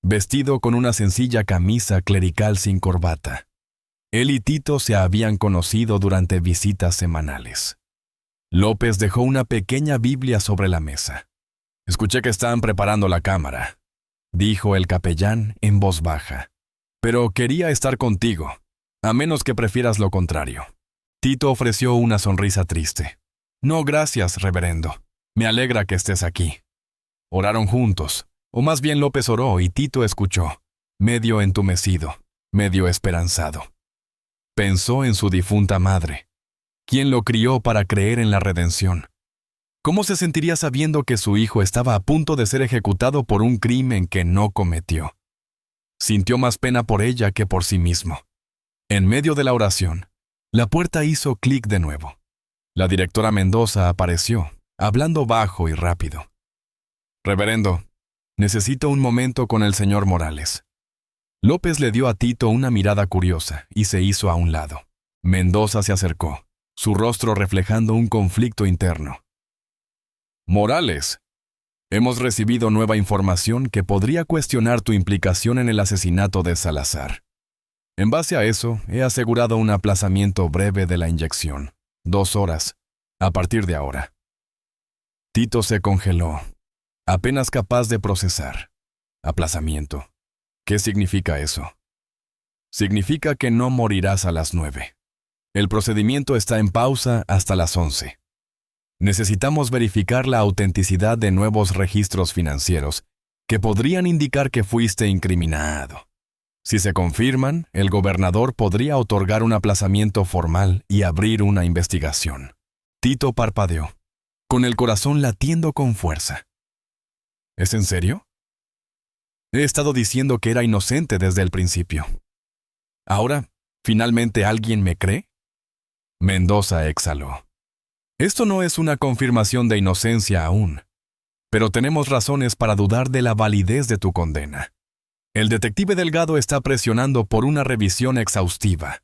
vestido con una sencilla camisa clerical sin corbata. Él y Tito se habían conocido durante visitas semanales. López dejó una pequeña Biblia sobre la mesa. Escuché que están preparando la cámara, dijo el capellán en voz baja. Pero quería estar contigo, a menos que prefieras lo contrario. Tito ofreció una sonrisa triste. No, gracias, reverendo. Me alegra que estés aquí. Oraron juntos, o más bien López oró y Tito escuchó, medio entumecido, medio esperanzado. Pensó en su difunta madre, quien lo crió para creer en la redención. ¿Cómo se sentiría sabiendo que su hijo estaba a punto de ser ejecutado por un crimen que no cometió? Sintió más pena por ella que por sí mismo. En medio de la oración, la puerta hizo clic de nuevo. La directora Mendoza apareció, hablando bajo y rápido. Reverendo, necesito un momento con el señor Morales. López le dio a Tito una mirada curiosa y se hizo a un lado. Mendoza se acercó, su rostro reflejando un conflicto interno. Morales, hemos recibido nueva información que podría cuestionar tu implicación en el asesinato de Salazar. En base a eso, he asegurado un aplazamiento breve de la inyección. 2 horas, a partir de ahora. Tito se congeló, apenas capaz de procesar. Aplazamiento. ¿Qué significa eso? Significa que no morirás a las 9. El procedimiento está en pausa hasta las 11. Necesitamos verificar la autenticidad de nuevos registros financieros que podrían indicar que fuiste incriminado. Si se confirman, el gobernador podría otorgar un aplazamiento formal y abrir una investigación. Tito parpadeó, con el corazón latiendo con fuerza. ¿Es en serio? He estado diciendo que era inocente desde el principio. ¿Ahora, finalmente alguien me cree? Mendoza exhaló. Esto no es una confirmación de inocencia aún, pero tenemos razones para dudar de la validez de tu condena. El detective Delgado está presionando por una revisión exhaustiva.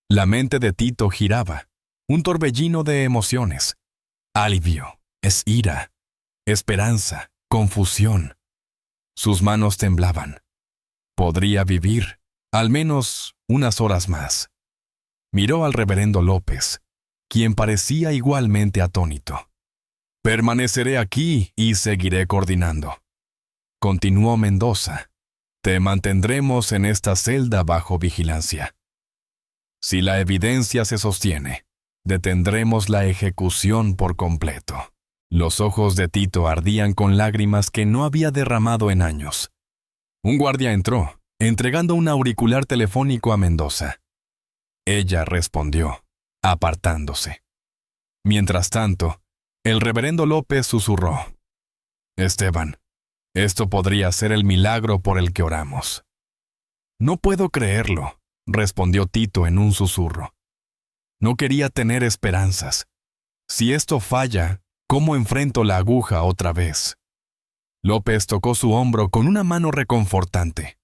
La mente de Tito giraba, un torbellino de emociones. Alivio, es ira, esperanza, confusión. Sus manos temblaban. Podría vivir, al menos unas horas más. Miró al reverendo López, quien parecía igualmente atónito. Permaneceré aquí y seguiré coordinando. Continuó Mendoza. Te mantendremos en esta celda bajo vigilancia. Si la evidencia se sostiene, detendremos la ejecución por completo. Los ojos de Tito ardían con lágrimas que no había derramado en años. Un guardia entró, entregando un auricular telefónico a Mendoza. Ella respondió, apartándose. Mientras tanto, el reverendo López susurró: Esteban, esto podría ser el milagro por el que oramos. No puedo creerlo, respondió Tito en un susurro. No quería tener esperanzas. Si esto falla, ¿cómo enfrento la aguja otra vez? López tocó su hombro con una mano reconfortante.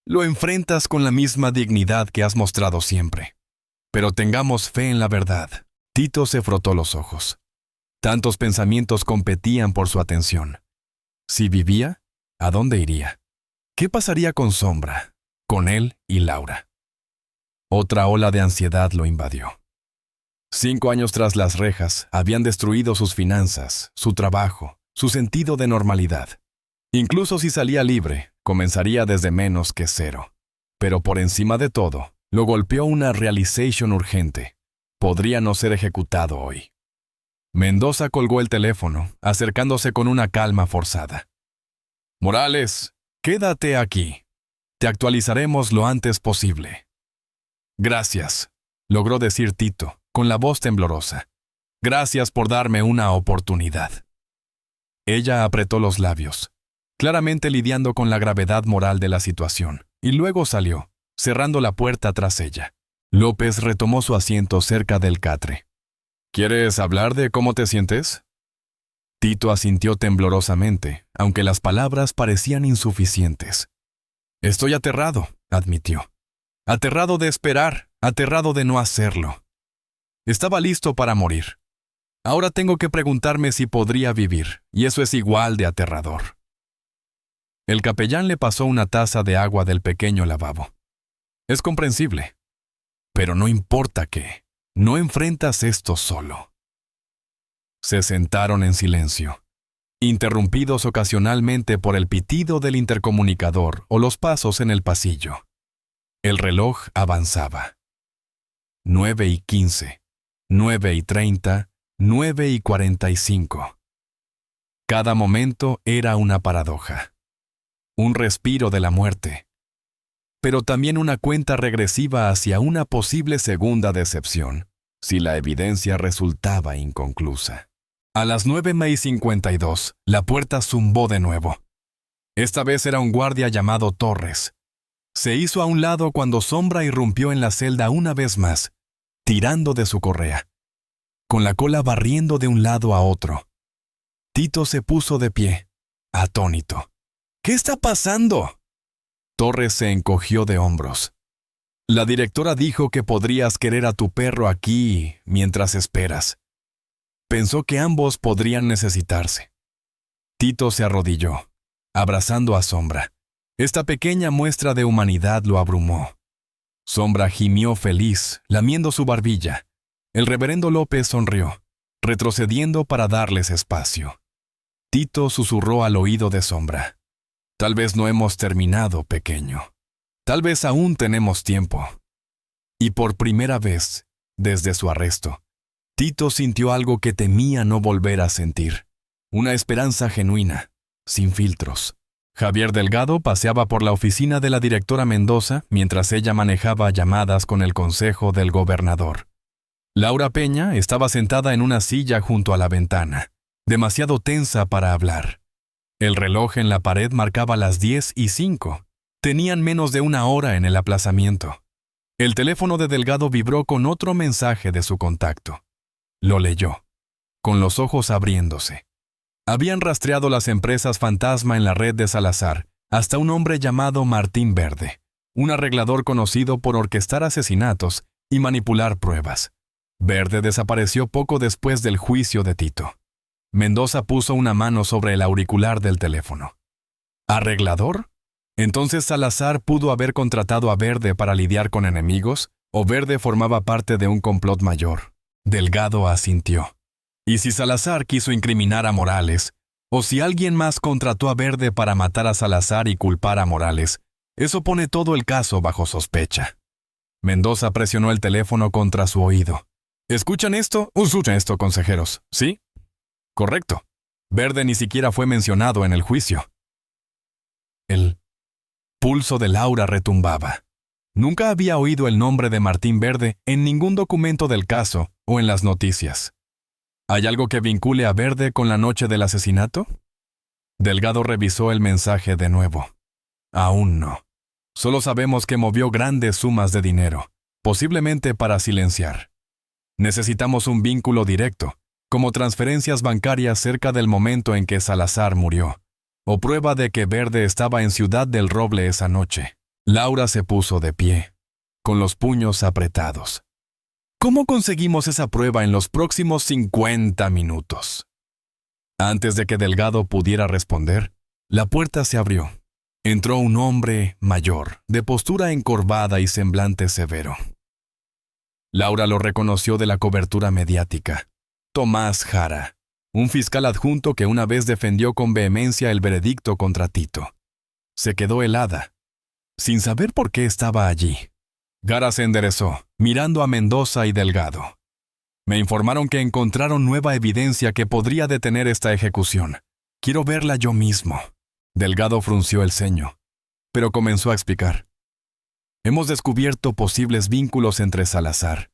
Lo enfrentas con la misma dignidad que has mostrado siempre. Pero tengamos fe en la verdad. Tito se frotó los ojos. Tantos pensamientos competían por su atención. Si vivía, ¿a dónde iría? ¿Qué pasaría con Sombra, con él y Laura? Otra ola de ansiedad lo invadió. 5 años tras las rejas habían destruido sus finanzas, su trabajo, su sentido de normalidad. Incluso si salía libre, comenzaría desde menos que cero. Pero por encima de todo, lo golpeó una realization urgente. Podría no ser ejecutado hoy. Mendoza colgó el teléfono, acercándose con una calma forzada. Morales, quédate aquí. Te actualizaremos lo antes posible. Gracias, logró decir Tito, con la voz temblorosa. Gracias por darme una oportunidad. Ella apretó los labios, claramente lidiando con la gravedad moral de la situación, y luego salió, cerrando la puerta tras ella. López retomó su asiento cerca del catre. ¿Quieres hablar de cómo te sientes? Tito asintió temblorosamente, aunque las palabras parecían insuficientes. Estoy aterrado, admitió. Aterrado de esperar, aterrado de no hacerlo. Estaba listo para morir. Ahora tengo que preguntarme si podría vivir, y eso es igual de aterrador. El capellán le pasó una taza de agua del pequeño lavabo. Es comprensible. Pero no importa qué, no enfrentas esto solo. Se sentaron en silencio, interrumpidos ocasionalmente por el pitido del intercomunicador o los pasos en el pasillo. El reloj avanzaba. 9:15, 9:30, 9:45. Cada momento era una paradoja. Un respiro de la muerte. Pero también una cuenta regresiva hacia una posible segunda decepción, si la evidencia resultaba inconclusa. A las 9:52, la puerta zumbó de nuevo. Esta vez era un guardia llamado Torres. Se hizo a un lado cuando Sombra irrumpió en la celda una vez más, tirando de su correa, con la cola barriendo de un lado a otro. Tito se puso de pie, atónito. ¿Qué está pasando? Torres se encogió de hombros. La directora dijo que podrías querer a tu perro aquí mientras esperas. Pensó que ambos podrían necesitarse. Tito se arrodilló, abrazando a Sombra. Esta pequeña muestra de humanidad lo abrumó. Sombra gimió feliz, lamiendo su barbilla. El reverendo López sonrió, retrocediendo para darles espacio. Tito susurró al oído de Sombra. Tal vez no hemos terminado, pequeño. Tal vez aún tenemos tiempo. Y por primera vez, desde su arresto, Tito sintió algo que temía no volver a sentir. Una esperanza genuina, sin filtros. Javier Delgado paseaba por la oficina de la directora Mendoza mientras ella manejaba llamadas con el consejo del gobernador. Laura Peña estaba sentada en una silla junto a la ventana, demasiado tensa para hablar. El reloj en la pared marcaba las 10:05. Tenían menos de una hora en el aplazamiento. El teléfono de Delgado vibró con otro mensaje de su contacto. Lo leyó, con los ojos abriéndose. Habían rastreado las empresas fantasma en la red de Salazar hasta un hombre llamado Martín Verde, un arreglador conocido por orquestar asesinatos y manipular pruebas. Verde desapareció poco después del juicio de Tito. Mendoza puso una mano sobre el auricular del teléfono. ¿Arreglador? ¿Entonces Salazar pudo haber contratado a Verde para lidiar con enemigos? ¿O Verde formaba parte de un complot mayor? Delgado asintió. ¿Y si Salazar quiso incriminar a Morales? ¿O si alguien más contrató a Verde para matar a Salazar y culpar a Morales? Eso pone todo el caso bajo sospecha. Mendoza presionó el teléfono contra su oído. ¿Escuchan esto? Escuchen esto, consejeros. ¿Sí? Correcto. Verde ni siquiera fue mencionado en el juicio. pulso de Laura retumbaba. Nunca había oído el nombre de Martín Verde en ningún documento del caso o en las noticias. ¿Hay algo que vincule a Verde con la noche del asesinato? Delgado revisó el mensaje de nuevo. Aún no. Solo sabemos que movió grandes sumas de dinero, posiblemente para silenciar. Necesitamos un vínculo directo, como transferencias bancarias cerca del momento en que Salazar murió, o prueba de que Verde estaba en Ciudad del Roble esa noche. Laura se puso de pie, con los puños apretados. ¿Cómo conseguimos esa prueba en los próximos 50 minutos? Antes de que Delgado pudiera responder, la puerta se abrió. Entró un hombre mayor, de postura encorvada y semblante severo. Laura lo reconoció de la cobertura mediática. Tomás Jara, un fiscal adjunto que una vez defendió con vehemencia el veredicto contra Tito. Se quedó helada, sin saber por qué estaba allí. Jara se enderezó, mirando a Mendoza y Delgado. Me informaron que encontraron nueva evidencia que podría detener esta ejecución. Quiero verla yo mismo. Delgado frunció el ceño, pero comenzó a explicar. Hemos descubierto posibles vínculos entre Salazar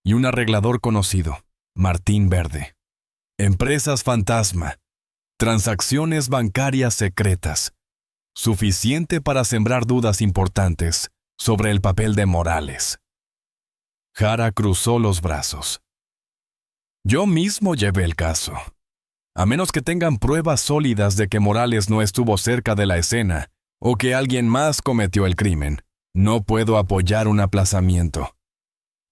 y un arreglador conocido, Martín Verde. Empresas fantasma, transacciones bancarias secretas, suficiente para sembrar dudas importantes sobre el papel de Morales. Jara cruzó los brazos. Yo mismo llevé el caso. A menos que tengan pruebas sólidas de que Morales no estuvo cerca de la escena o que alguien más cometió el crimen, no puedo apoyar un aplazamiento.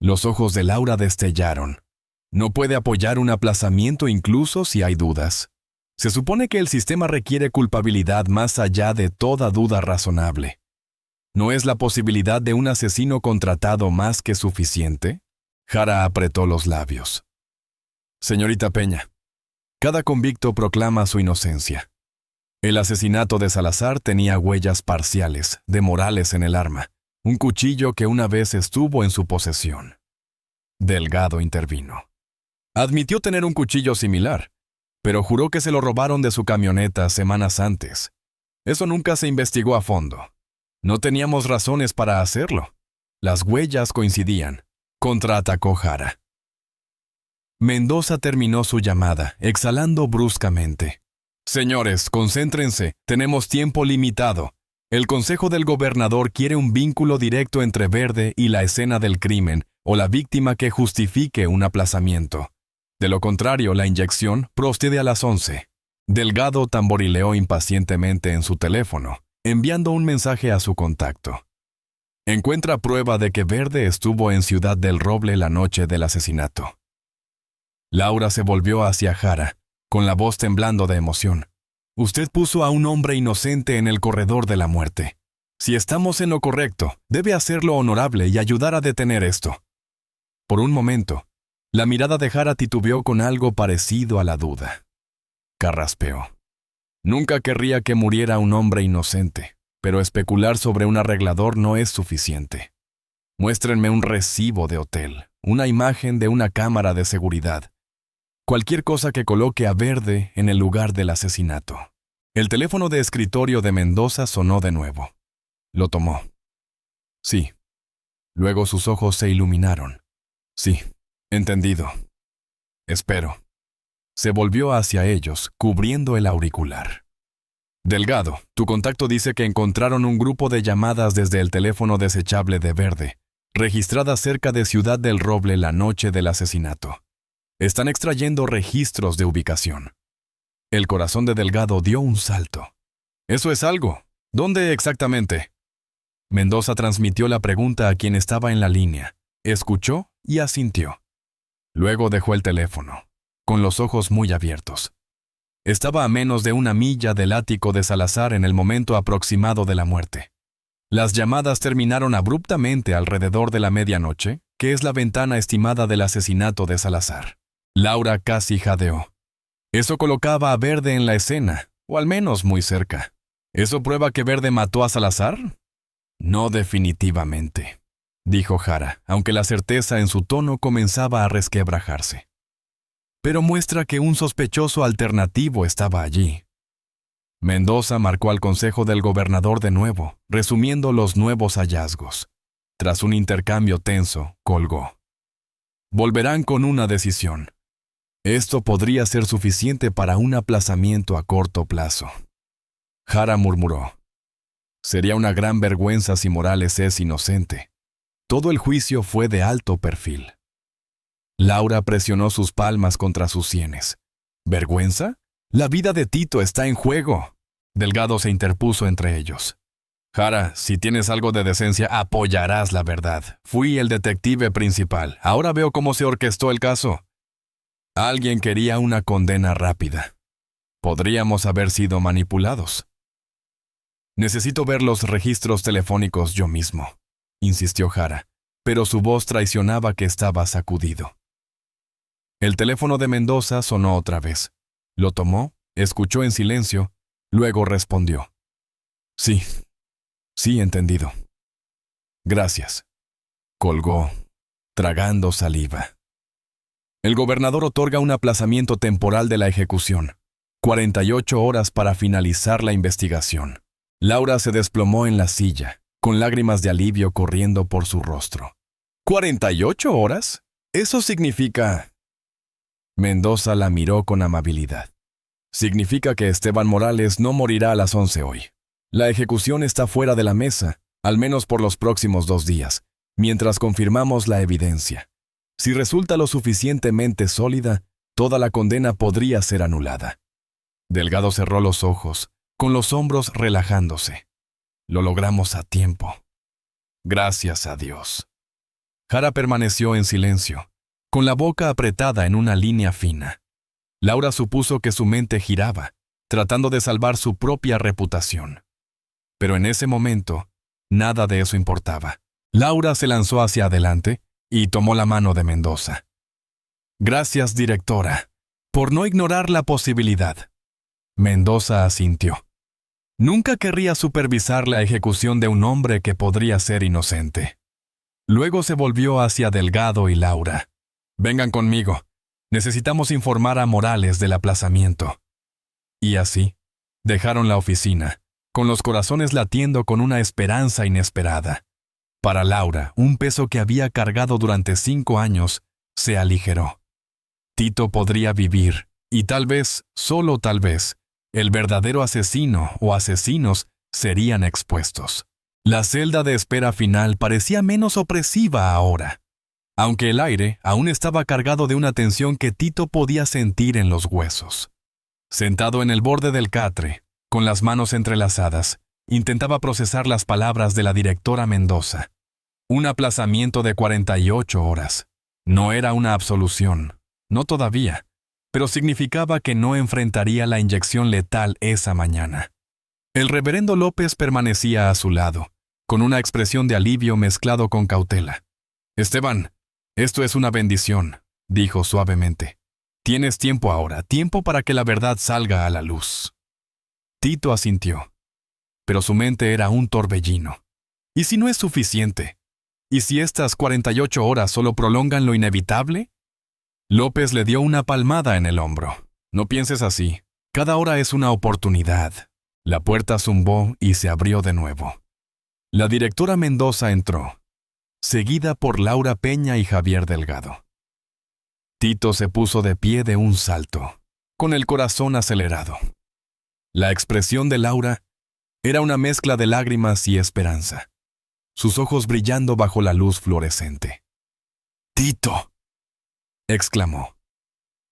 Los ojos de Laura destellaron. No puede apoyar un aplazamiento incluso si hay dudas. Se supone que el sistema requiere culpabilidad más allá de toda duda razonable. ¿No es la posibilidad de un asesino contratado más que suficiente? Jara apretó los labios. Señorita Peña, cada convicto proclama su inocencia. El asesinato de Salazar tenía huellas parciales de Morales en el arma, un cuchillo que una vez estuvo en su posesión. Delgado intervino. Admitió tener un cuchillo similar, pero juró que se lo robaron de su camioneta semanas antes. Eso nunca se investigó a fondo. No teníamos razones para hacerlo. Las huellas coincidían. Contraatacó Jara. Mendoza terminó su llamada, exhalando bruscamente. Señores, concéntrense, tenemos tiempo limitado. El Consejo del Gobernador quiere un vínculo directo entre Verde y la escena del crimen, o la víctima que justifique un aplazamiento. De lo contrario, la inyección procede a las 11. Delgado tamborileó impacientemente en su teléfono, enviando un mensaje a su contacto. Encuentra prueba de que Verde estuvo en Ciudad del Roble la noche del asesinato. Laura se volvió hacia Jara, con la voz temblando de emoción. Usted puso a un hombre inocente en el corredor de la muerte. Si estamos en lo correcto, debe hacerlo honorable y ayudar a detener esto. Por un momento, la mirada de Jara titubeó con algo parecido a la duda. Carraspeó. Nunca querría que muriera un hombre inocente, pero especular sobre un arreglador no es suficiente. Muéstrenme un recibo de hotel, una imagen de una cámara de seguridad. Cualquier cosa que coloque a Verde en el lugar del asesinato. El teléfono de escritorio de Mendoza sonó de nuevo. Lo tomó. Sí. Luego sus ojos se iluminaron. Sí, entendido. Espero. Se volvió hacia ellos, cubriendo el auricular. Delgado, tu contacto dice que encontraron un grupo de llamadas desde el teléfono desechable de Verde, registradas cerca de Ciudad del Roble la noche del asesinato. Están extrayendo registros de ubicación. El corazón de Delgado dio un salto. Eso es algo. ¿Dónde exactamente? Mendoza transmitió la pregunta a quien estaba en la línea, escuchó y asintió. Luego dejó el teléfono, con los ojos muy abiertos. Estaba a menos de 1 milla del ático de Salazar en el momento aproximado de la muerte. Las llamadas terminaron abruptamente alrededor de la medianoche, que es la ventana estimada del asesinato de Salazar. Laura casi jadeó. Eso colocaba a Verde en la escena, o al menos muy cerca. ¿Eso prueba que Verde mató a Salazar? No definitivamente, dijo Jara, aunque la certeza en su tono comenzaba a resquebrajarse. Pero muestra que un sospechoso alternativo estaba allí. Mendoza marcó al consejo del gobernador de nuevo, resumiendo los nuevos hallazgos. Tras un intercambio tenso, colgó. Volverán con una decisión. Esto podría ser suficiente para un aplazamiento a corto plazo. Jara murmuró. Sería una gran vergüenza si Morales es inocente. Todo el juicio fue de alto perfil. Laura presionó sus palmas contra sus sienes. ¿Vergüenza? La vida de Tito está en juego. Delgado se interpuso entre ellos. Jara, si tienes algo de decencia, apoyarás la verdad. Fui el detective principal. Ahora veo cómo se orquestó el caso. Alguien quería una condena rápida. Podríamos haber sido manipulados. Necesito ver los registros telefónicos yo mismo, insistió Jara, pero su voz traicionaba que estaba sacudido. El teléfono de Mendoza sonó otra vez. Lo tomó, escuchó en silencio, luego respondió. Sí, entendido. Gracias. Colgó, tragando saliva. El gobernador otorga un aplazamiento temporal de la ejecución. 48 horas para finalizar la investigación. Laura se desplomó en la silla, con lágrimas de alivio corriendo por su rostro. ¿48 horas? Eso significa... Mendoza la miró con amabilidad. Significa que Esteban Morales no morirá a las 11 hoy. La ejecución está fuera de la mesa, al menos por los próximos 2 días, mientras confirmamos la evidencia. Si resulta lo suficientemente sólida, toda la condena podría ser anulada. Delgado cerró los ojos, con los hombros relajándose. Lo logramos a tiempo. Gracias a Dios. Jara permaneció en silencio, con la boca apretada en una línea fina. Laura supuso que su mente giraba, tratando de salvar su propia reputación. Pero en ese momento, nada de eso importaba. Laura se lanzó hacia adelante y tomó la mano de Mendoza. Gracias, directora, por no ignorar la posibilidad. Mendoza asintió. Nunca querría supervisar la ejecución de un hombre que podría ser inocente. Luego se volvió hacia Delgado y Laura. Vengan conmigo. Necesitamos informar a Morales del aplazamiento. Y así, dejaron la oficina, con los corazones latiendo con una esperanza inesperada. Para Laura, un peso que había cargado durante 5 años se aligeró. Tito podría vivir, y tal vez, solo tal vez, el verdadero asesino o asesinos serían expuestos. La celda de espera final parecía menos opresiva ahora, aunque el aire aún estaba cargado de una tensión que Tito podía sentir en los huesos. Sentado en el borde del catre, con las manos entrelazadas, intentaba procesar las palabras de la directora Mendoza. Un aplazamiento de 48 horas. No era una absolución, no todavía, pero significaba que no enfrentaría la inyección letal esa mañana. El reverendo López permanecía a su lado, con una expresión de alivio mezclado con cautela. Esteban, esto es una bendición, dijo suavemente. Tienes tiempo ahora, tiempo para que la verdad salga a la luz. Tito asintió, pero su mente era un torbellino. ¿Y si no es suficiente? ¿Y si estas 48 horas solo prolongan lo inevitable? López le dio una palmada en el hombro. No pienses así. Cada hora es una oportunidad. La puerta zumbó y se abrió de nuevo. La directora Mendoza entró, seguida por Laura Peña y Javier Delgado. Tito se puso de pie de un salto, con el corazón acelerado. La expresión de Laura era una mezcla de lágrimas y esperanza, sus ojos brillando bajo la luz fluorescente. ¡Tito!, exclamó,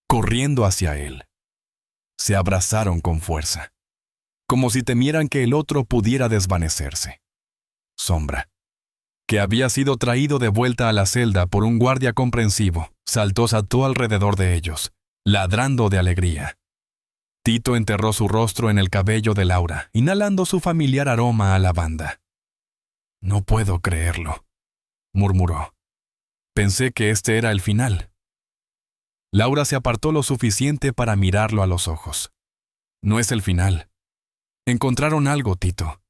corriendo hacia él. Se abrazaron con fuerza, como si temieran que el otro pudiera desvanecerse. Sombra, que había sido traído de vuelta a la celda por un guardia comprensivo, saltó alrededor de ellos, ladrando de alegría. Tito enterró su rostro en el cabello de Laura, inhalando su familiar aroma a lavanda. «No puedo creerlo», murmuró. «Pensé que este era el final». Laura se apartó lo suficiente para mirarlo a los ojos. «No es el final. Encontraron algo, Tito.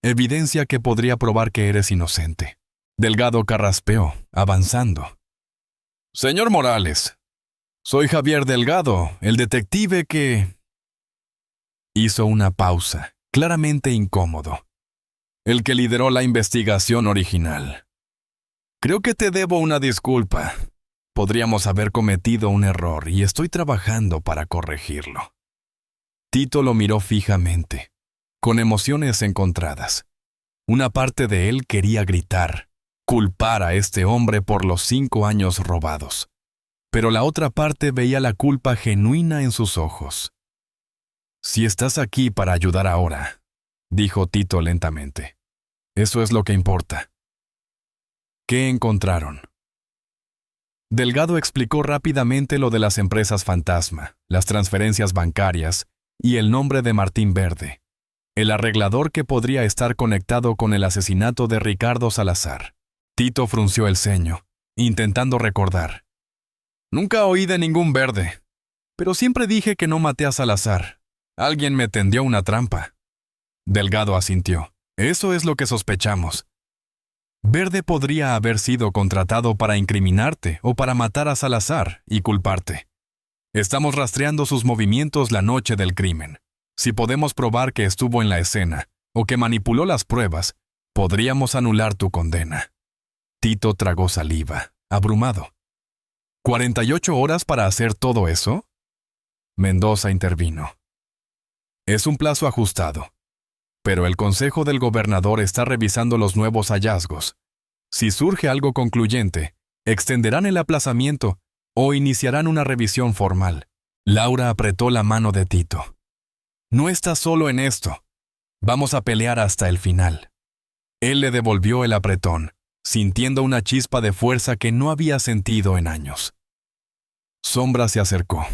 Evidencia que podría probar que eres inocente». Delgado carraspeó, avanzando. «Señor Morales, soy Javier Delgado, el detective que...» Hizo una pausa, claramente incómodo. El que lideró la investigación original. Creo que te debo una disculpa. Podríamos haber cometido un error y estoy trabajando para corregirlo. Tito lo miró fijamente, con emociones encontradas. Una parte de él quería gritar, culpar a este hombre por los 5 años robados. Pero la otra parte veía la culpa genuina en sus ojos. Si estás aquí para ayudar ahora, dijo Tito lentamente. Eso es lo que importa. ¿Qué encontraron? Delgado explicó rápidamente lo de las empresas fantasma, las transferencias bancarias y el nombre de Martín Verde, el arreglador que podría estar conectado con el asesinato de Ricardo Salazar. Tito frunció el ceño, intentando recordar. Nunca oí de ningún Verde, pero siempre dije que no maté a Salazar. Alguien me tendió una trampa. Delgado asintió. Eso es lo que sospechamos. Verde podría haber sido contratado para incriminarte o para matar a Salazar y culparte. Estamos rastreando sus movimientos la noche del crimen. Si podemos probar que estuvo en la escena o que manipuló las pruebas, podríamos anular tu condena. Tito tragó saliva, abrumado. ¿48 horas para hacer todo eso? Mendoza intervino. Es un plazo ajustado, pero el Consejo del Gobernador está revisando los nuevos hallazgos. Si surge algo concluyente, extenderán el aplazamiento o iniciarán una revisión formal. Laura apretó la mano de Tito. No estás solo en esto. Vamos a pelear hasta el final. Él le devolvió el apretón, sintiendo una chispa de fuerza que no había sentido en años. Sombra se acercó,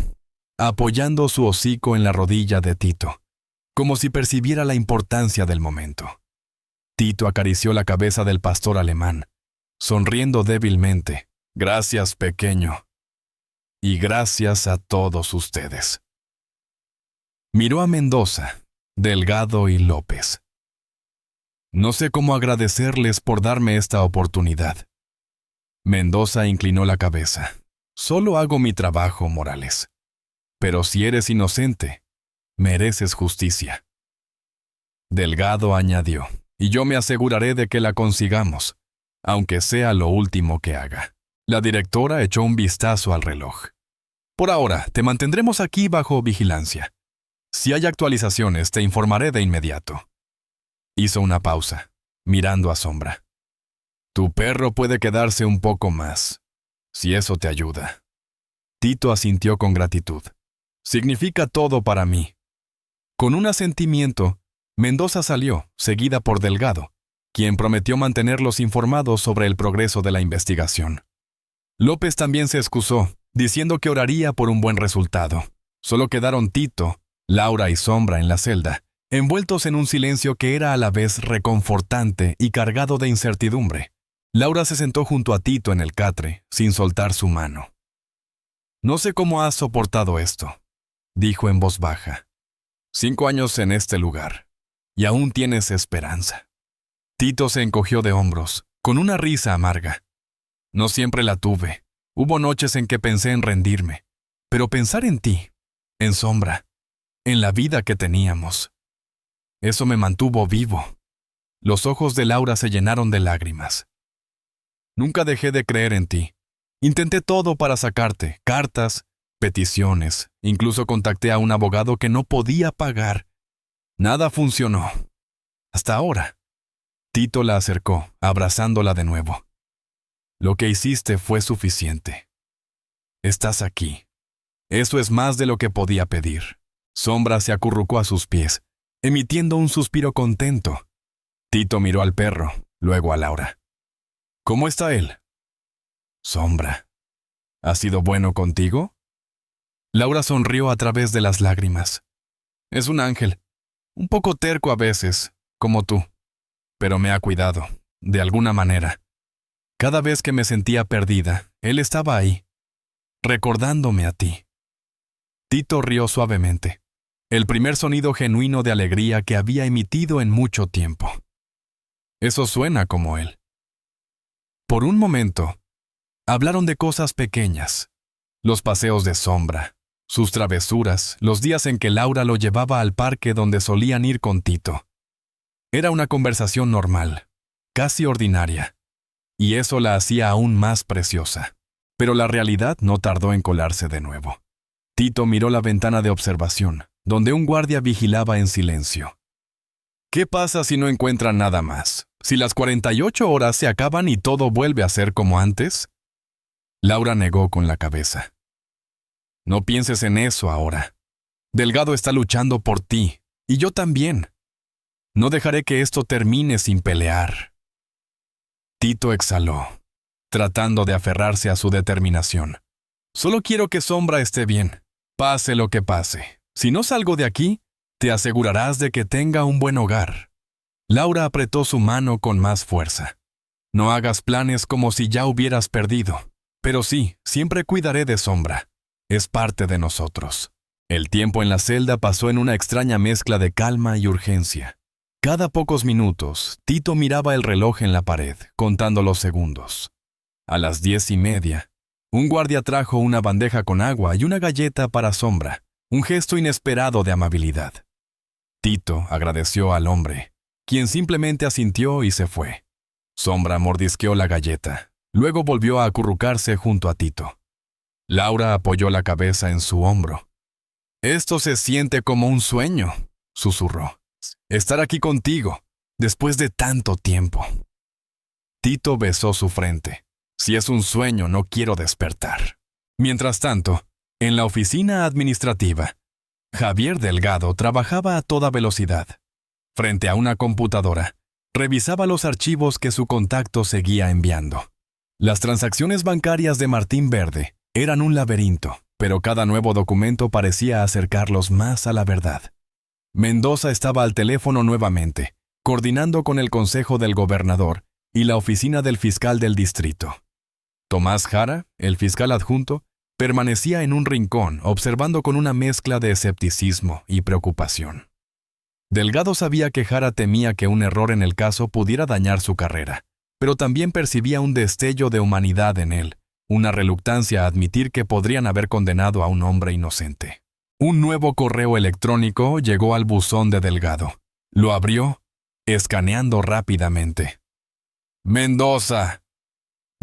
apoyando su hocico en la rodilla de Tito, como si percibiera la importancia del momento. Tito acarició la cabeza del pastor alemán, sonriendo débilmente. Gracias, pequeño. Y gracias a todos ustedes. Miró a Mendoza, Delgado y López. No sé cómo agradecerles por darme esta oportunidad. Mendoza inclinó la cabeza. Solo hago mi trabajo, Morales. Pero si eres inocente, mereces justicia. Delgado añadió, y yo me aseguraré de que la consigamos, aunque sea lo último que haga. La directora echó un vistazo al reloj. Por ahora, te mantendremos aquí bajo vigilancia. Si hay actualizaciones, te informaré de inmediato. Hizo una pausa, mirando a Sombra. Tu perro puede quedarse un poco más, si eso te ayuda. Tito asintió con gratitud. Significa todo para mí. Con un asentimiento, Mendoza salió, seguida por Delgado, quien prometió mantenerlos informados sobre el progreso de la investigación. López también se excusó, diciendo que oraría por un buen resultado. Solo quedaron Tito, Laura y Sombra en la celda, envueltos en un silencio que era a la vez reconfortante y cargado de incertidumbre. Laura se sentó junto a Tito en el catre, sin soltar su mano. No sé cómo has soportado esto, dijo en voz baja. 5 años en este lugar, y aún tienes esperanza. Tito se encogió de hombros, con una risa amarga. No siempre la tuve. Hubo noches en que pensé en rendirme, pero pensar en ti, en Sombra, en la vida que teníamos, eso me mantuvo vivo. Los ojos de Laura se llenaron de lágrimas. Nunca dejé de creer en ti. Intenté todo para sacarte, cartas, peticiones, incluso contacté a un abogado que no podía pagar. Nada funcionó. Hasta ahora. Tito la acercó, abrazándola de nuevo. Lo que hiciste fue suficiente. Estás aquí. Eso es más de lo que podía pedir. Sombra se acurrucó a sus pies, emitiendo un suspiro contento. Tito miró al perro, luego a Laura. ¿Cómo está él? Sombra. ¿Ha sido bueno contigo? Laura sonrió a través de las lágrimas. Es un ángel. Un poco terco a veces, como tú. Pero me ha cuidado, de alguna manera. Cada vez que me sentía perdida, él estaba ahí, recordándome a ti. Tito rió suavemente, el primer sonido genuino de alegría que había emitido en mucho tiempo. Eso suena como él. Por un momento, hablaron de cosas pequeñas, los paseos de Sombra, sus travesuras, los días en que Laura lo llevaba al parque donde solían ir con Tito. Era una conversación normal, casi ordinaria, y eso la hacía aún más preciosa. Pero la realidad no tardó en colarse de nuevo. Tito miró la ventana de observación, donde un guardia vigilaba en silencio. ¿Qué pasa si no encuentran nada más? ¿Si las 48 horas se acaban y todo vuelve a ser como antes? Laura negó con la cabeza. No pienses en eso ahora. Delgado está luchando por ti, y yo también. No dejaré que esto termine sin pelear. Tito exhaló, tratando de aferrarse a su determinación. Solo quiero que Sombra esté bien, pase lo que pase. Si no salgo de aquí, te asegurarás de que tenga un buen hogar. Laura apretó su mano con más fuerza. No hagas planes como si ya hubieras perdido. Pero sí, siempre cuidaré de Sombra. Es parte de nosotros. El tiempo en la celda pasó en una extraña mezcla de calma y urgencia. Cada pocos minutos, Tito miraba el reloj en la pared, contando los segundos. A las 10:30, un guardia trajo una bandeja con agua y una galleta para Sombra, un gesto inesperado de amabilidad. Tito agradeció al hombre, quien simplemente asintió y se fue. Sombra mordisqueó la galleta, luego volvió a acurrucarse junto a Tito. Laura apoyó la cabeza en su hombro. «Esto se siente como un sueño», susurró. «Estar aquí contigo, después de tanto tiempo». Tito besó su frente. «Si es un sueño, no quiero despertar». Mientras tanto, en la oficina administrativa, Javier Delgado trabajaba a toda velocidad. Frente a una computadora, revisaba los archivos que su contacto seguía enviando. Las transacciones bancarias de Martín Verde eran un laberinto, pero cada nuevo documento parecía acercarlos más a la verdad. Mendoza estaba al teléfono nuevamente, coordinando con el consejo del gobernador y la oficina del fiscal del distrito. Tomás Jara, el fiscal adjunto, permanecía en un rincón observando con una mezcla de escepticismo y preocupación. Delgado sabía que Jara temía que un error en el caso pudiera dañar su carrera, pero también percibía un destello de humanidad en él, una reluctancia a admitir que podrían haber condenado a un hombre inocente. Un nuevo correo electrónico llegó al buzón de Delgado. Lo abrió, escaneando rápidamente. «Mendoza»,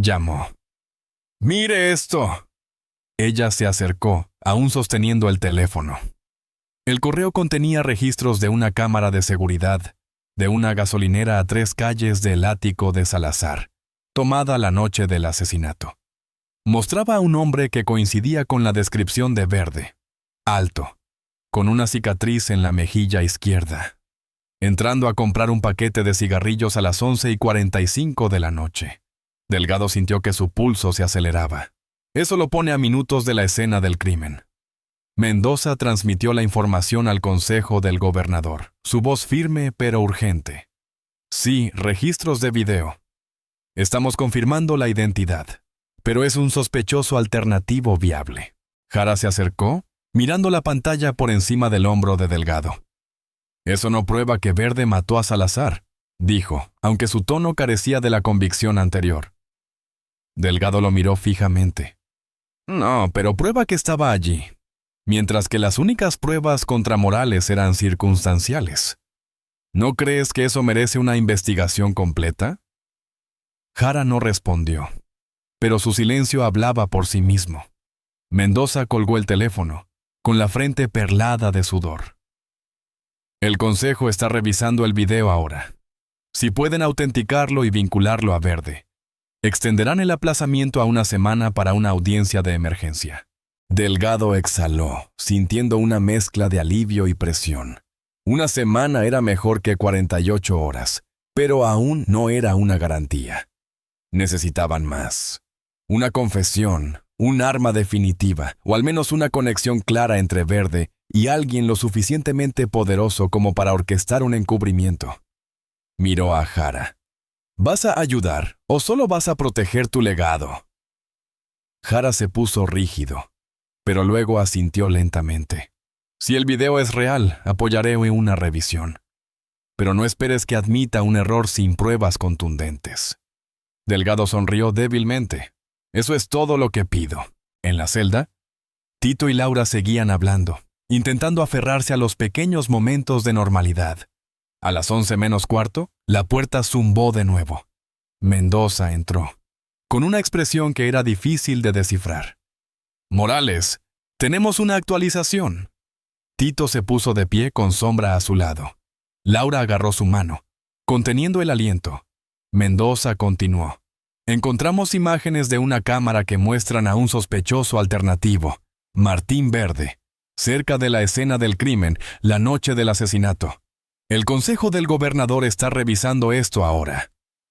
llamó. «Mire esto». Ella se acercó, aún sosteniendo el teléfono. El correo contenía registros de una cámara de seguridad, de una gasolinera a 3 calles del ático de Salazar, tomada la noche del asesinato. Mostraba a un hombre que coincidía con la descripción de Verde, alto, con una cicatriz en la mejilla izquierda, entrando a comprar un paquete de cigarrillos a las 11:45 de la noche. Delgado sintió que su pulso se aceleraba. Eso lo pone a minutos de la escena del crimen. Mendoza transmitió la información al consejo del gobernador, su voz firme pero urgente. «Sí, registros de video. Estamos confirmando la identidad, pero es un sospechoso alternativo viable». Jara se acercó, mirando la pantalla por encima del hombro de Delgado. «Eso no prueba que Verde mató a Salazar», dijo, aunque su tono carecía de la convicción anterior. Delgado lo miró fijamente. «No, pero prueba que estaba allí, mientras que las únicas pruebas contra Morales eran circunstanciales. ¿No crees que eso merece una investigación completa?» Jara no respondió, pero su silencio hablaba por sí mismo. Mendoza colgó el teléfono, con la frente perlada de sudor. «El consejo está revisando el video ahora. Si pueden autenticarlo y vincularlo a Verde, extenderán el aplazamiento a una semana para una audiencia de emergencia». Delgado exhaló, sintiendo una mezcla de alivio y presión. Una semana era mejor que 48 horas, pero aún no era una garantía. Necesitaban más. Una confesión, un arma definitiva, o al menos una conexión clara entre Verde y alguien lo suficientemente poderoso como para orquestar un encubrimiento. Miró a Jara. «¿Vas a ayudar o solo vas a proteger tu legado?» Jara se puso rígido, pero luego asintió lentamente. «Si el video es real, apoyaré una revisión. Pero no esperes que admita un error sin pruebas contundentes». Delgado sonrió débilmente. «Eso es todo lo que pido». En la celda, Tito y Laura seguían hablando, intentando aferrarse a los pequeños momentos de normalidad. A las 11 menos cuarto, la puerta zumbó de nuevo. Mendoza entró, con una expresión que era difícil de descifrar. «Morales, tenemos una actualización». Tito se puso de pie con Sombra a su lado. Laura agarró su mano, conteniendo el aliento. Mendoza continuó. «Encontramos imágenes de una cámara que muestran a un sospechoso alternativo, Martín Verde, cerca de la escena del crimen, la noche del asesinato. El Consejo del Gobernador está revisando esto ahora.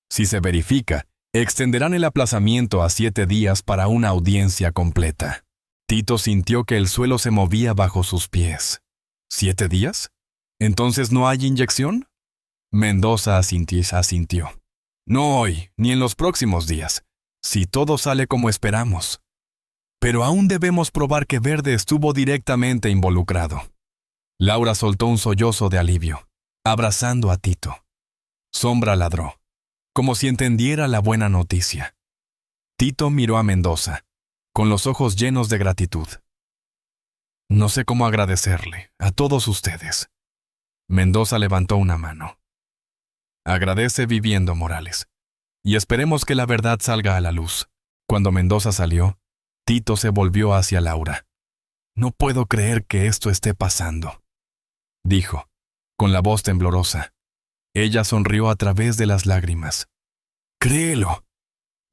Si se verifica, extenderán el aplazamiento a 7 días para una audiencia completa». Tito sintió que el suelo se movía bajo sus pies. ¿7 días? ¿Entonces no hay inyección? Mendoza asintió. No hoy, ni en los próximos días, si todo sale como esperamos. Pero aún debemos probar que Verde estuvo directamente involucrado. Laura soltó un sollozo de alivio, abrazando a Tito. Sombra ladró, como si entendiera la buena noticia. Tito miró a Mendoza, con los ojos llenos de gratitud. No sé cómo agradecerle, a todos ustedes. Mendoza levantó una mano. Agradece viviendo, Morales. Y esperemos que la verdad salga a la luz. Cuando Mendoza salió, Tito se volvió hacia Laura. No puedo creer que esto esté pasando, dijo, con la voz temblorosa. Ella sonrió a través de las lágrimas. Créelo.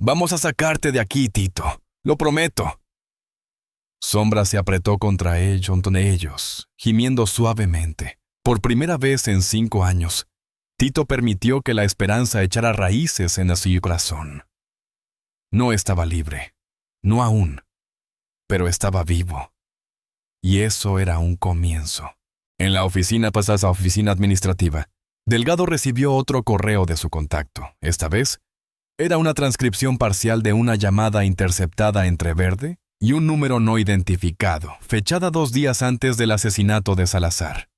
Vamos a sacarte de aquí, Tito. Lo prometo. Sombra se apretó contra ellos, gimiendo suavemente. Por primera vez en 5 años, Tito permitió que la esperanza echara raíces en su corazón. No estaba libre, no aún, pero estaba vivo. Y eso era un comienzo. En la oficina administrativa, Delgado recibió otro correo de su contacto. Esta vez, era una transcripción parcial de una llamada interceptada entre Verde y un número no identificado, fechada 2 días antes del asesinato de Salazar.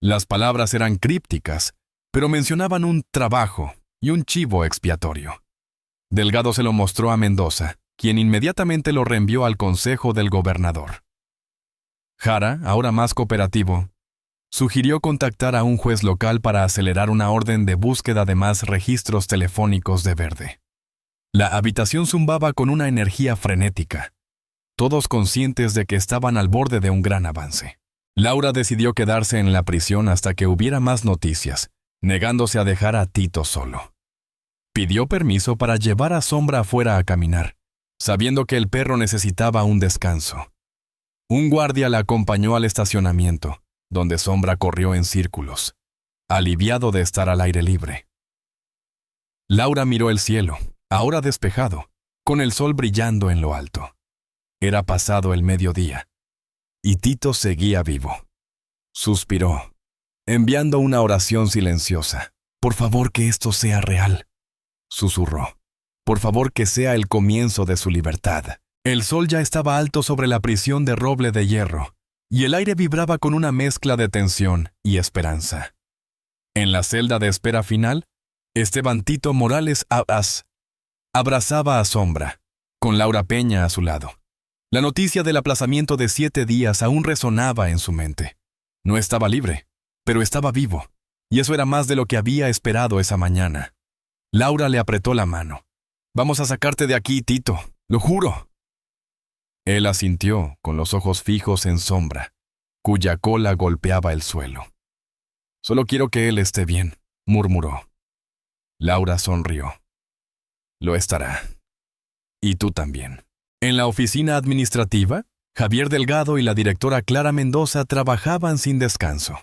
Las palabras eran crípticas, pero mencionaban un trabajo y un chivo expiatorio. Delgado se lo mostró a Mendoza, quien inmediatamente lo reenvió al Consejo del Gobernador. Jara, ahora más cooperativo, sugirió contactar a un juez local para acelerar una orden de búsqueda de más registros telefónicos de Verde. La habitación zumbaba con una energía frenética, todos conscientes de que estaban al borde de un gran avance. Laura decidió quedarse en la prisión hasta que hubiera más noticias, negándose a dejar a Tito solo. Pidió permiso para llevar a Sombra afuera a caminar, sabiendo que el perro necesitaba un descanso. Un guardia la acompañó al estacionamiento, donde Sombra corrió en círculos, aliviado de estar al aire libre. Laura miró el cielo, ahora despejado, con el sol brillando en lo alto. Era pasado el mediodía, y Tito seguía vivo. Suspiró, enviando una oración silenciosa. «Por favor que esto sea real», susurró. «Por favor que sea el comienzo de su libertad». El sol ya estaba alto sobre la prisión de Roble de Hierro, y el aire vibraba con una mezcla de tensión y esperanza. En la celda de espera final, Esteban Tito Morales abrazaba a Sombra, con Laura Peña a su lado. La noticia del aplazamiento de 7 días aún resonaba en su mente. No estaba libre, pero estaba vivo, y eso era más de lo que había esperado esa mañana. Laura le apretó la mano. «Vamos a sacarte de aquí, Tito, lo juro». Él asintió, con los ojos fijos en Sombra, cuya cola golpeaba el suelo. «Solo quiero que él esté bien», murmuró. Laura sonrió. «Lo estará. Y tú también». En la oficina administrativa, Javier Delgado y la directora Clara Mendoza trabajaban sin descanso.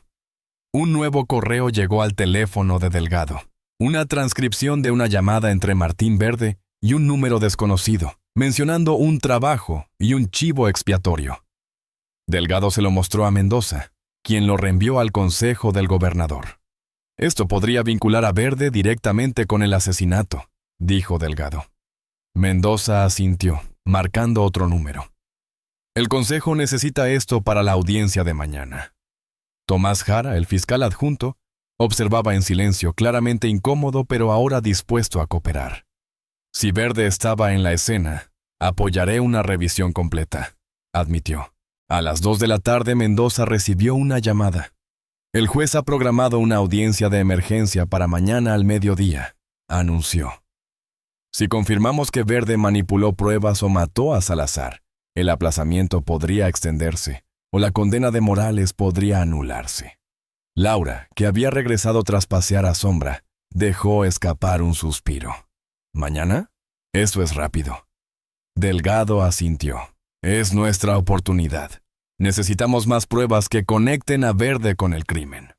Un nuevo correo llegó al teléfono de Delgado. Una transcripción de una llamada entre Martín Verde y un número desconocido, mencionando un trabajo y un chivo expiatorio. Delgado se lo mostró a Mendoza, quien lo reenvió al Consejo del Gobernador. «Esto podría vincular a Verde directamente con el asesinato», dijo Delgado. Mendoza asintió, marcando otro número. «El Consejo necesita esto para la audiencia de mañana». Tomás Jara, el fiscal adjunto, observaba en silencio, claramente incómodo, pero ahora dispuesto a cooperar. «Si Verde estaba en la escena, apoyaré una revisión completa», admitió. A las 2 de la tarde, Mendoza recibió una llamada. El juez ha programado una audiencia de emergencia para mañana al mediodía, anunció. Si confirmamos que Verde manipuló pruebas o mató a Salazar, el aplazamiento podría extenderse o la condena de Morales podría anularse. Laura, que había regresado tras pasear a Sombra, dejó escapar un suspiro. ¿Mañana? Eso es rápido. Delgado asintió. Es nuestra oportunidad. Necesitamos más pruebas que conecten a Verde con el crimen.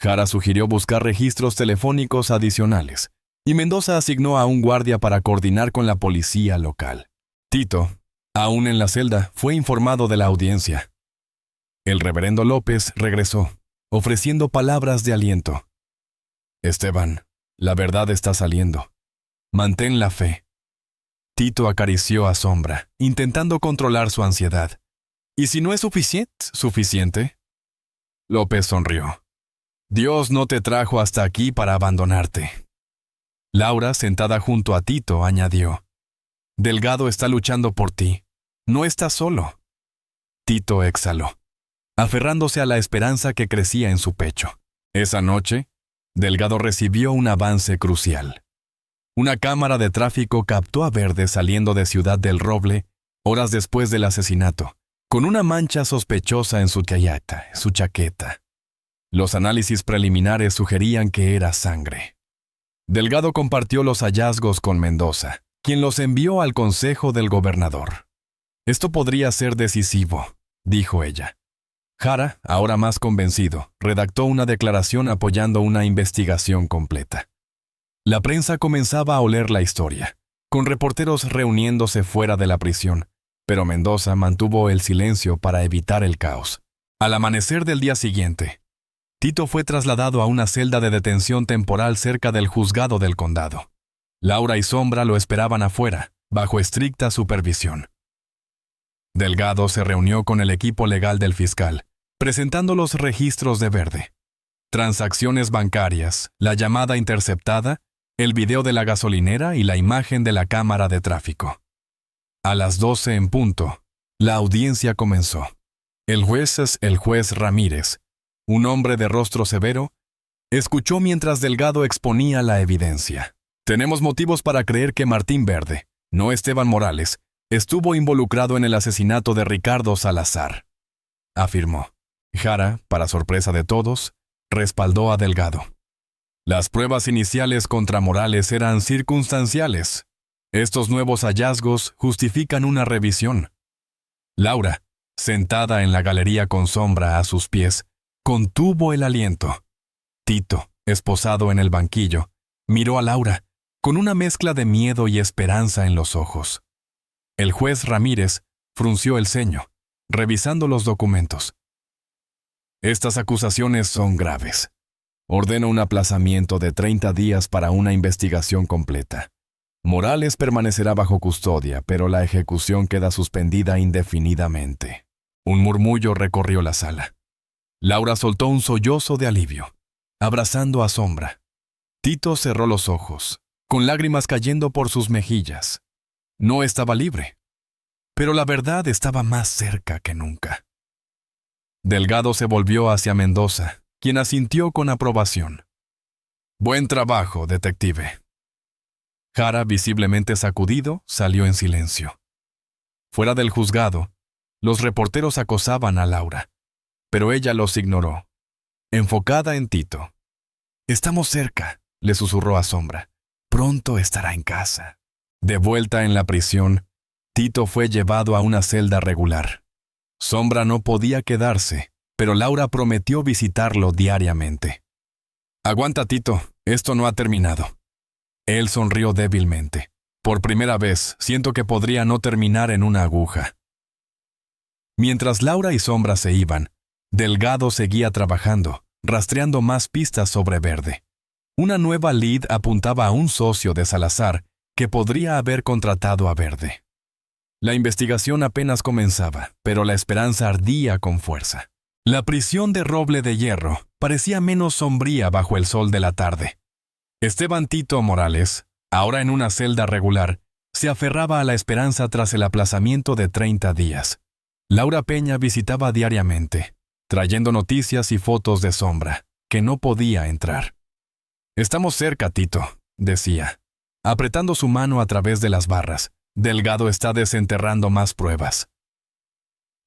Jara sugirió buscar registros telefónicos adicionales, y Mendoza asignó a un guardia para coordinar con la policía local. Tito, aún en la celda, fue informado de la audiencia. El reverendo López regresó, ofreciendo palabras de aliento. Esteban, la verdad está saliendo. Mantén la fe. Tito acarició a Sombra, intentando controlar su ansiedad. ¿Y si no es suficiente? López sonrió. Dios no te trajo hasta aquí para abandonarte. Laura, sentada junto a Tito, añadió. Delgado está luchando por ti. No estás solo. Tito exhaló, aferrándose a la esperanza que crecía en su pecho. Esa noche, Delgado recibió un avance crucial. Una cámara de tráfico captó a Verde saliendo de Ciudad del Roble horas después del asesinato, con una mancha sospechosa en su chaqueta. Los análisis preliminares sugerían que era sangre. Delgado compartió los hallazgos con Mendoza, quien los envió al consejo del gobernador. Esto podría ser decisivo, dijo ella. Jara, ahora más convencido, redactó una declaración apoyando una investigación completa. La prensa comenzaba a oler la historia, con reporteros reuniéndose fuera de la prisión, pero Mendoza mantuvo el silencio para evitar el caos. Al amanecer del día siguiente, Tito fue trasladado a una celda de detención temporal cerca del juzgado del condado. Laura y Sombra lo esperaban afuera, bajo estricta supervisión. Delgado se reunió con el equipo legal del fiscal, presentando los registros de Verde. Transacciones bancarias, la llamada interceptada, el video de la gasolinera y la imagen de la cámara de tráfico. A las 12 en punto, la audiencia comenzó. El juez Ramírez, un hombre de rostro severo, escuchó mientras Delgado exponía la evidencia. Tenemos motivos para creer que Martín Verde, no Esteban Morales, estuvo involucrado en el asesinato de Ricardo Salazar, afirmó. Jara, para sorpresa de todos, respaldó a Delgado. Las pruebas iniciales contra Morales eran circunstanciales. Estos nuevos hallazgos justifican una revisión. Laura, sentada en la galería con Sombra a sus pies, contuvo el aliento. Tito, esposado en el banquillo, miró a Laura, con una mezcla de miedo y esperanza en los ojos. El juez Ramírez frunció el ceño, revisando los documentos. Estas acusaciones son graves. Ordeno un aplazamiento de 30 días para una investigación completa. Morales permanecerá bajo custodia, pero la ejecución queda suspendida indefinidamente. Un murmullo recorrió la sala. Laura soltó un sollozo de alivio, abrazando a Sombra. Tito cerró los ojos, con lágrimas cayendo por sus mejillas. No estaba libre, pero la verdad estaba más cerca que nunca. Delgado se volvió hacia Mendoza, quien asintió con aprobación. Buen trabajo, detective. Jara, visiblemente sacudido, salió en silencio. Fuera del juzgado, los reporteros acosaban a Laura, pero ella los ignoró, enfocada en Tito. Estamos cerca, le susurró a Sombra. Pronto estará en casa. De vuelta en la prisión, Tito fue llevado a una celda regular. Sombra no podía quedarse, pero Laura prometió visitarlo diariamente. Aguanta, Tito, esto no ha terminado. Él sonrió débilmente. Por primera vez, siento que podría no terminar en una aguja. Mientras Laura y Sombra se iban, Delgado seguía trabajando, rastreando más pistas sobre Verde. Una nueva lead apuntaba a un socio de Salazar que podría haber contratado a Verde. La investigación apenas comenzaba, pero la esperanza ardía con fuerza. La prisión de Roble de Hierro parecía menos sombría bajo el sol de la tarde. Esteban Tito Morales, ahora en una celda regular, se aferraba a la esperanza tras el aplazamiento de 30 días. Laura Peña visitaba diariamente, trayendo noticias y fotos de Sombra, que no podía entrar. «Estamos cerca, Tito», decía, apretando su mano a través de las barras. «Delgado está desenterrando más pruebas».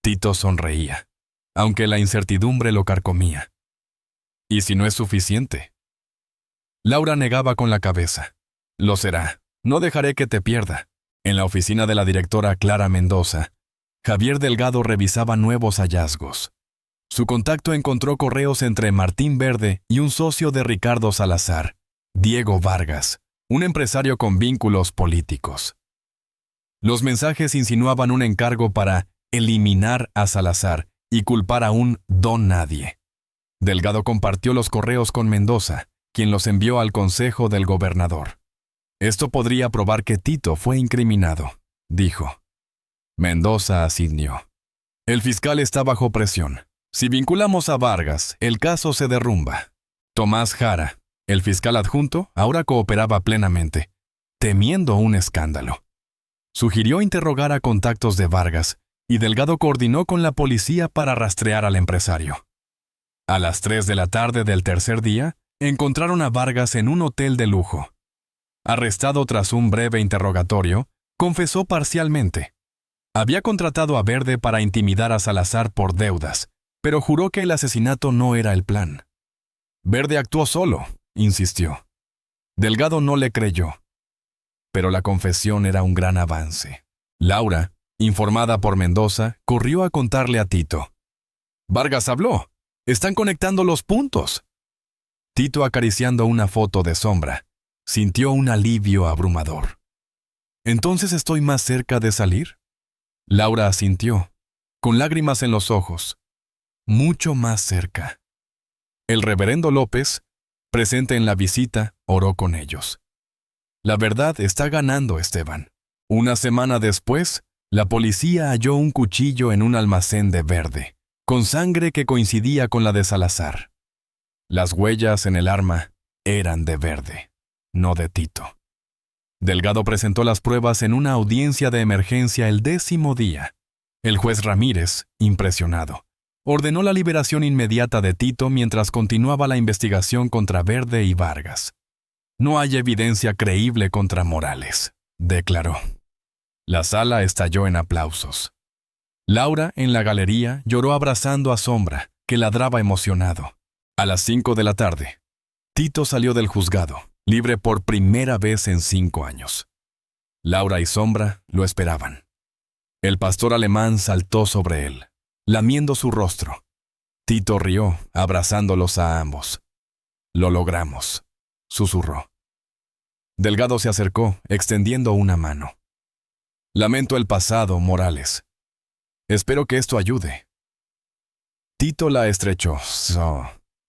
Tito sonreía, aunque la incertidumbre lo carcomía. ¿Y si no es suficiente? Laura negaba con la cabeza. «Lo será. No dejaré que te pierda». En la oficina de la directora Clara Mendoza, Javier Delgado revisaba nuevos hallazgos. Su contacto encontró correos entre Martín Verde y un socio de Ricardo Salazar, Diego Vargas, un empresario con vínculos políticos. Los mensajes insinuaban un encargo para eliminar a Salazar y culpar a un don nadie. Delgado compartió los correos con Mendoza, quien los envió al consejo del gobernador. «Esto podría probar que Tito fue incriminado», dijo. Mendoza asintió. «El fiscal está bajo presión. Si vinculamos a Vargas, el caso se derrumba». Tomás Jara, el fiscal adjunto, ahora cooperaba plenamente, temiendo un escándalo. Sugirió interrogar a contactos de Vargas, y Delgado coordinó con la policía para rastrear al empresario. A las 3 de la tarde del tercer día, encontraron a Vargas en un hotel de lujo. Arrestado tras un breve interrogatorio, confesó parcialmente. Había contratado a Verde para intimidar a Salazar por deudas, pero juró que el asesinato no era el plan. «Verde actuó solo», insistió. Delgado no le creyó. Pero la confesión era un gran avance. Laura, informada por Mendoza, corrió a contarle a Tito. «Vargas habló. Están conectando los puntos». Tito, acariciando una foto de Sombra, sintió un alivio abrumador. «¿Entonces estoy más cerca de salir?». Laura asintió, con lágrimas en los ojos. «Mucho más cerca». El reverendo López, presente en la visita, oró con ellos. «La verdad está ganando, Esteban». Una semana después, la policía halló un cuchillo en un almacén de Verde, con sangre que coincidía con la de Salazar. Las huellas en el arma eran de Verde, no de Tito. Delgado presentó las pruebas en una audiencia de emergencia el 10º día. El juez Ramírez, impresionado, ordenó la liberación inmediata de Tito mientras continuaba la investigación contra Verde y Vargas. «No hay evidencia creíble contra Morales», declaró. La sala estalló en aplausos. Laura, en la galería, lloró abrazando a Sombra, que ladraba emocionado. A las 5 de la tarde, Tito salió del juzgado, libre por primera vez en 5 años. Laura y Sombra lo esperaban. El pastor alemán saltó sobre él, lamiendo su rostro. Tito rió, abrazándolos a ambos. «Lo logramos», susurró. Delgado se acercó, extendiendo una mano. «Lamento el pasado, Morales. Espero que esto ayude». Tito la estrechó.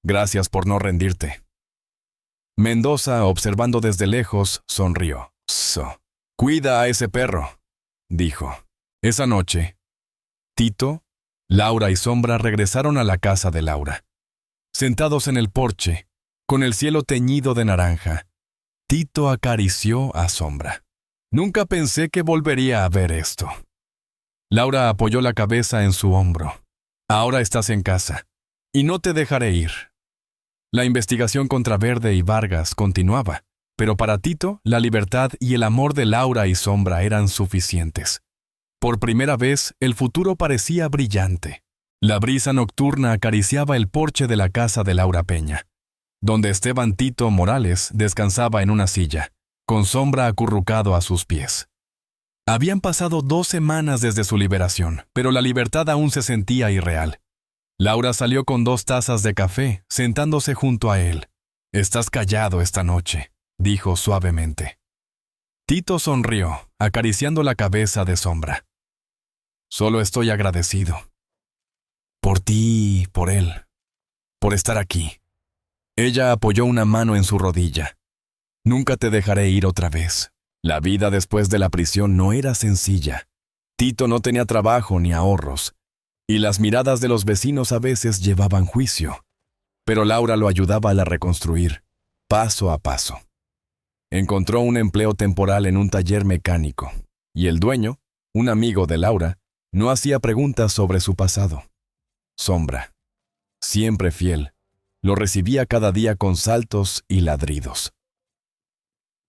«Gracias por no rendirte». Mendoza, observando desde lejos, sonrió. «Cuida a ese perro», dijo. Esa noche, Tito, Laura y Sombra regresaron a la casa de Laura. Sentados en el porche, con el cielo teñido de naranja, Tito acarició a Sombra. «Nunca pensé que volvería a ver esto». Laura apoyó la cabeza en su hombro. «Ahora estás en casa, y no te dejaré ir». La investigación contra Verde y Vargas continuaba, pero para Tito, la libertad y el amor de Laura y Sombra eran suficientes. Por primera vez, el futuro parecía brillante. La brisa nocturna acariciaba el porche de la casa de Laura Peña, donde Esteban Tito Morales descansaba en una silla, con Sombra acurrucado a sus pies. Habían pasado 2 semanas desde su liberación, pero la libertad aún se sentía irreal. Laura salió con 2 tazas de café, sentándose junto a él. «Estás callado esta noche», dijo suavemente. Tito sonrió, acariciando la cabeza de Sombra. «Solo estoy agradecido. Por ti y por él. Por estar aquí». Ella apoyó una mano en su rodilla. «Nunca te dejaré ir otra vez». La vida después de la prisión no era sencilla. Tito no tenía trabajo ni ahorros, y las miradas de los vecinos a veces llevaban juicio. Pero Laura lo ayudaba a reconstruir, paso a paso. Encontró un empleo temporal en un taller mecánico, y el dueño, un amigo de Laura, No hacía preguntas sobre su pasado. Sombra, siempre fiel, lo recibía cada día con saltos y ladridos.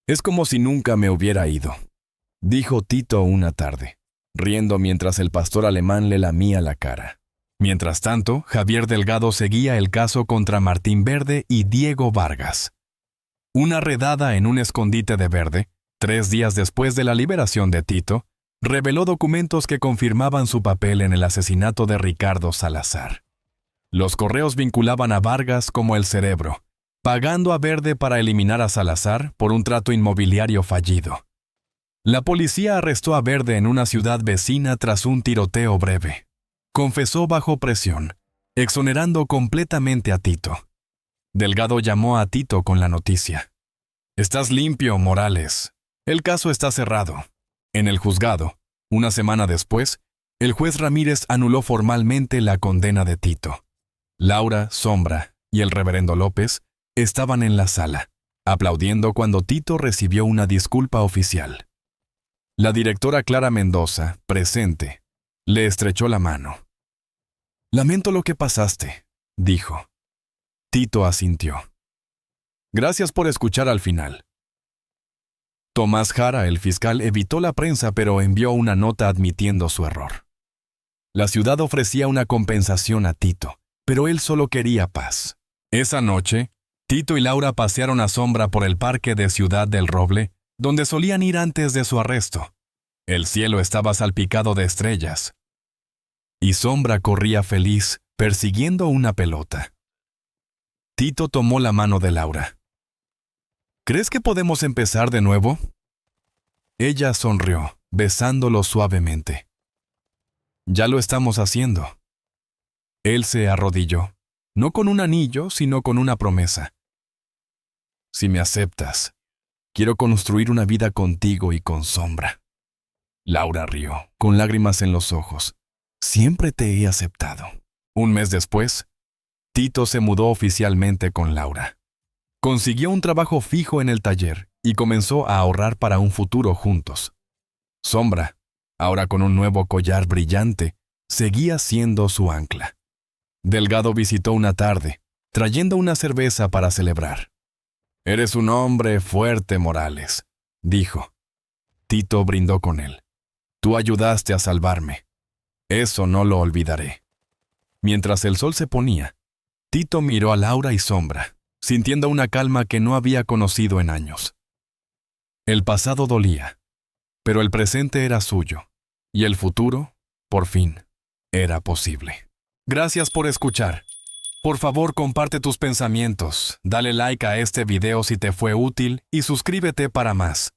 «Es como si nunca me hubiera ido», dijo Tito una tarde, riendo mientras el pastor alemán le lamía la cara. Mientras tanto, Javier Delgado seguía el caso contra Martín Verde y Diego Vargas. Una redada en un escondite de Verde, 3 días después de la liberación de Tito, reveló documentos que confirmaban su papel en el asesinato de Ricardo Salazar. Los correos vinculaban a Vargas como el cerebro, pagando a Verde para eliminar a Salazar por un trato inmobiliario fallido. La policía arrestó a Verde en una ciudad vecina tras un tiroteo breve. Confesó bajo presión, exonerando completamente a Tito. Delgado llamó a Tito con la noticia. «Estás limpio, Morales. El caso está cerrado». En el juzgado, una semana después, el juez Ramírez anuló formalmente la condena de Tito. Laura, Sombra y el reverendo López estaban en la sala, aplaudiendo cuando Tito recibió una disculpa oficial. La directora Clara Mendoza, presente, le estrechó la mano. «Lamento lo que pasaste», dijo. Tito asintió. «Gracias por escuchar al final». Tomás Jara, el fiscal, evitó la prensa pero envió una nota admitiendo su error. La ciudad ofrecía una compensación a Tito, pero él solo quería paz. Esa noche, Tito y Laura pasearon a Sombra por el parque de Ciudad del Roble, donde solían ir antes de su arresto. El cielo estaba salpicado de estrellas. Y Sombra corría feliz, persiguiendo una pelota. Tito tomó la mano de Laura. «¿Crees que podemos empezar de nuevo?» Ella sonrió, besándolo suavemente. «Ya lo estamos haciendo». Él se arrodilló, no con un anillo, sino con una promesa. «Si me aceptas, quiero construir una vida contigo y con Sombra». Laura rió, con lágrimas en los ojos. «Siempre te he aceptado». Un mes después, Tito se mudó oficialmente con Laura. Consiguió un trabajo fijo en el taller y comenzó a ahorrar para un futuro juntos. Sombra, ahora con un nuevo collar brillante, seguía siendo su ancla. Delgado visitó una tarde, trayendo una cerveza para celebrar. «Eres un hombre fuerte, Morales», dijo. Tito brindó con él. «Tú ayudaste a salvarme. Eso no lo olvidaré». Mientras el sol se ponía, Tito miró a Laura y Sombra, sintiendo una calma que no había conocido en años. El pasado dolía, pero el presente era suyo, y el futuro, por fin, era posible. Gracias por escuchar. Por favor, comparte tus pensamientos, dale like a este video si te fue útil y suscríbete para más.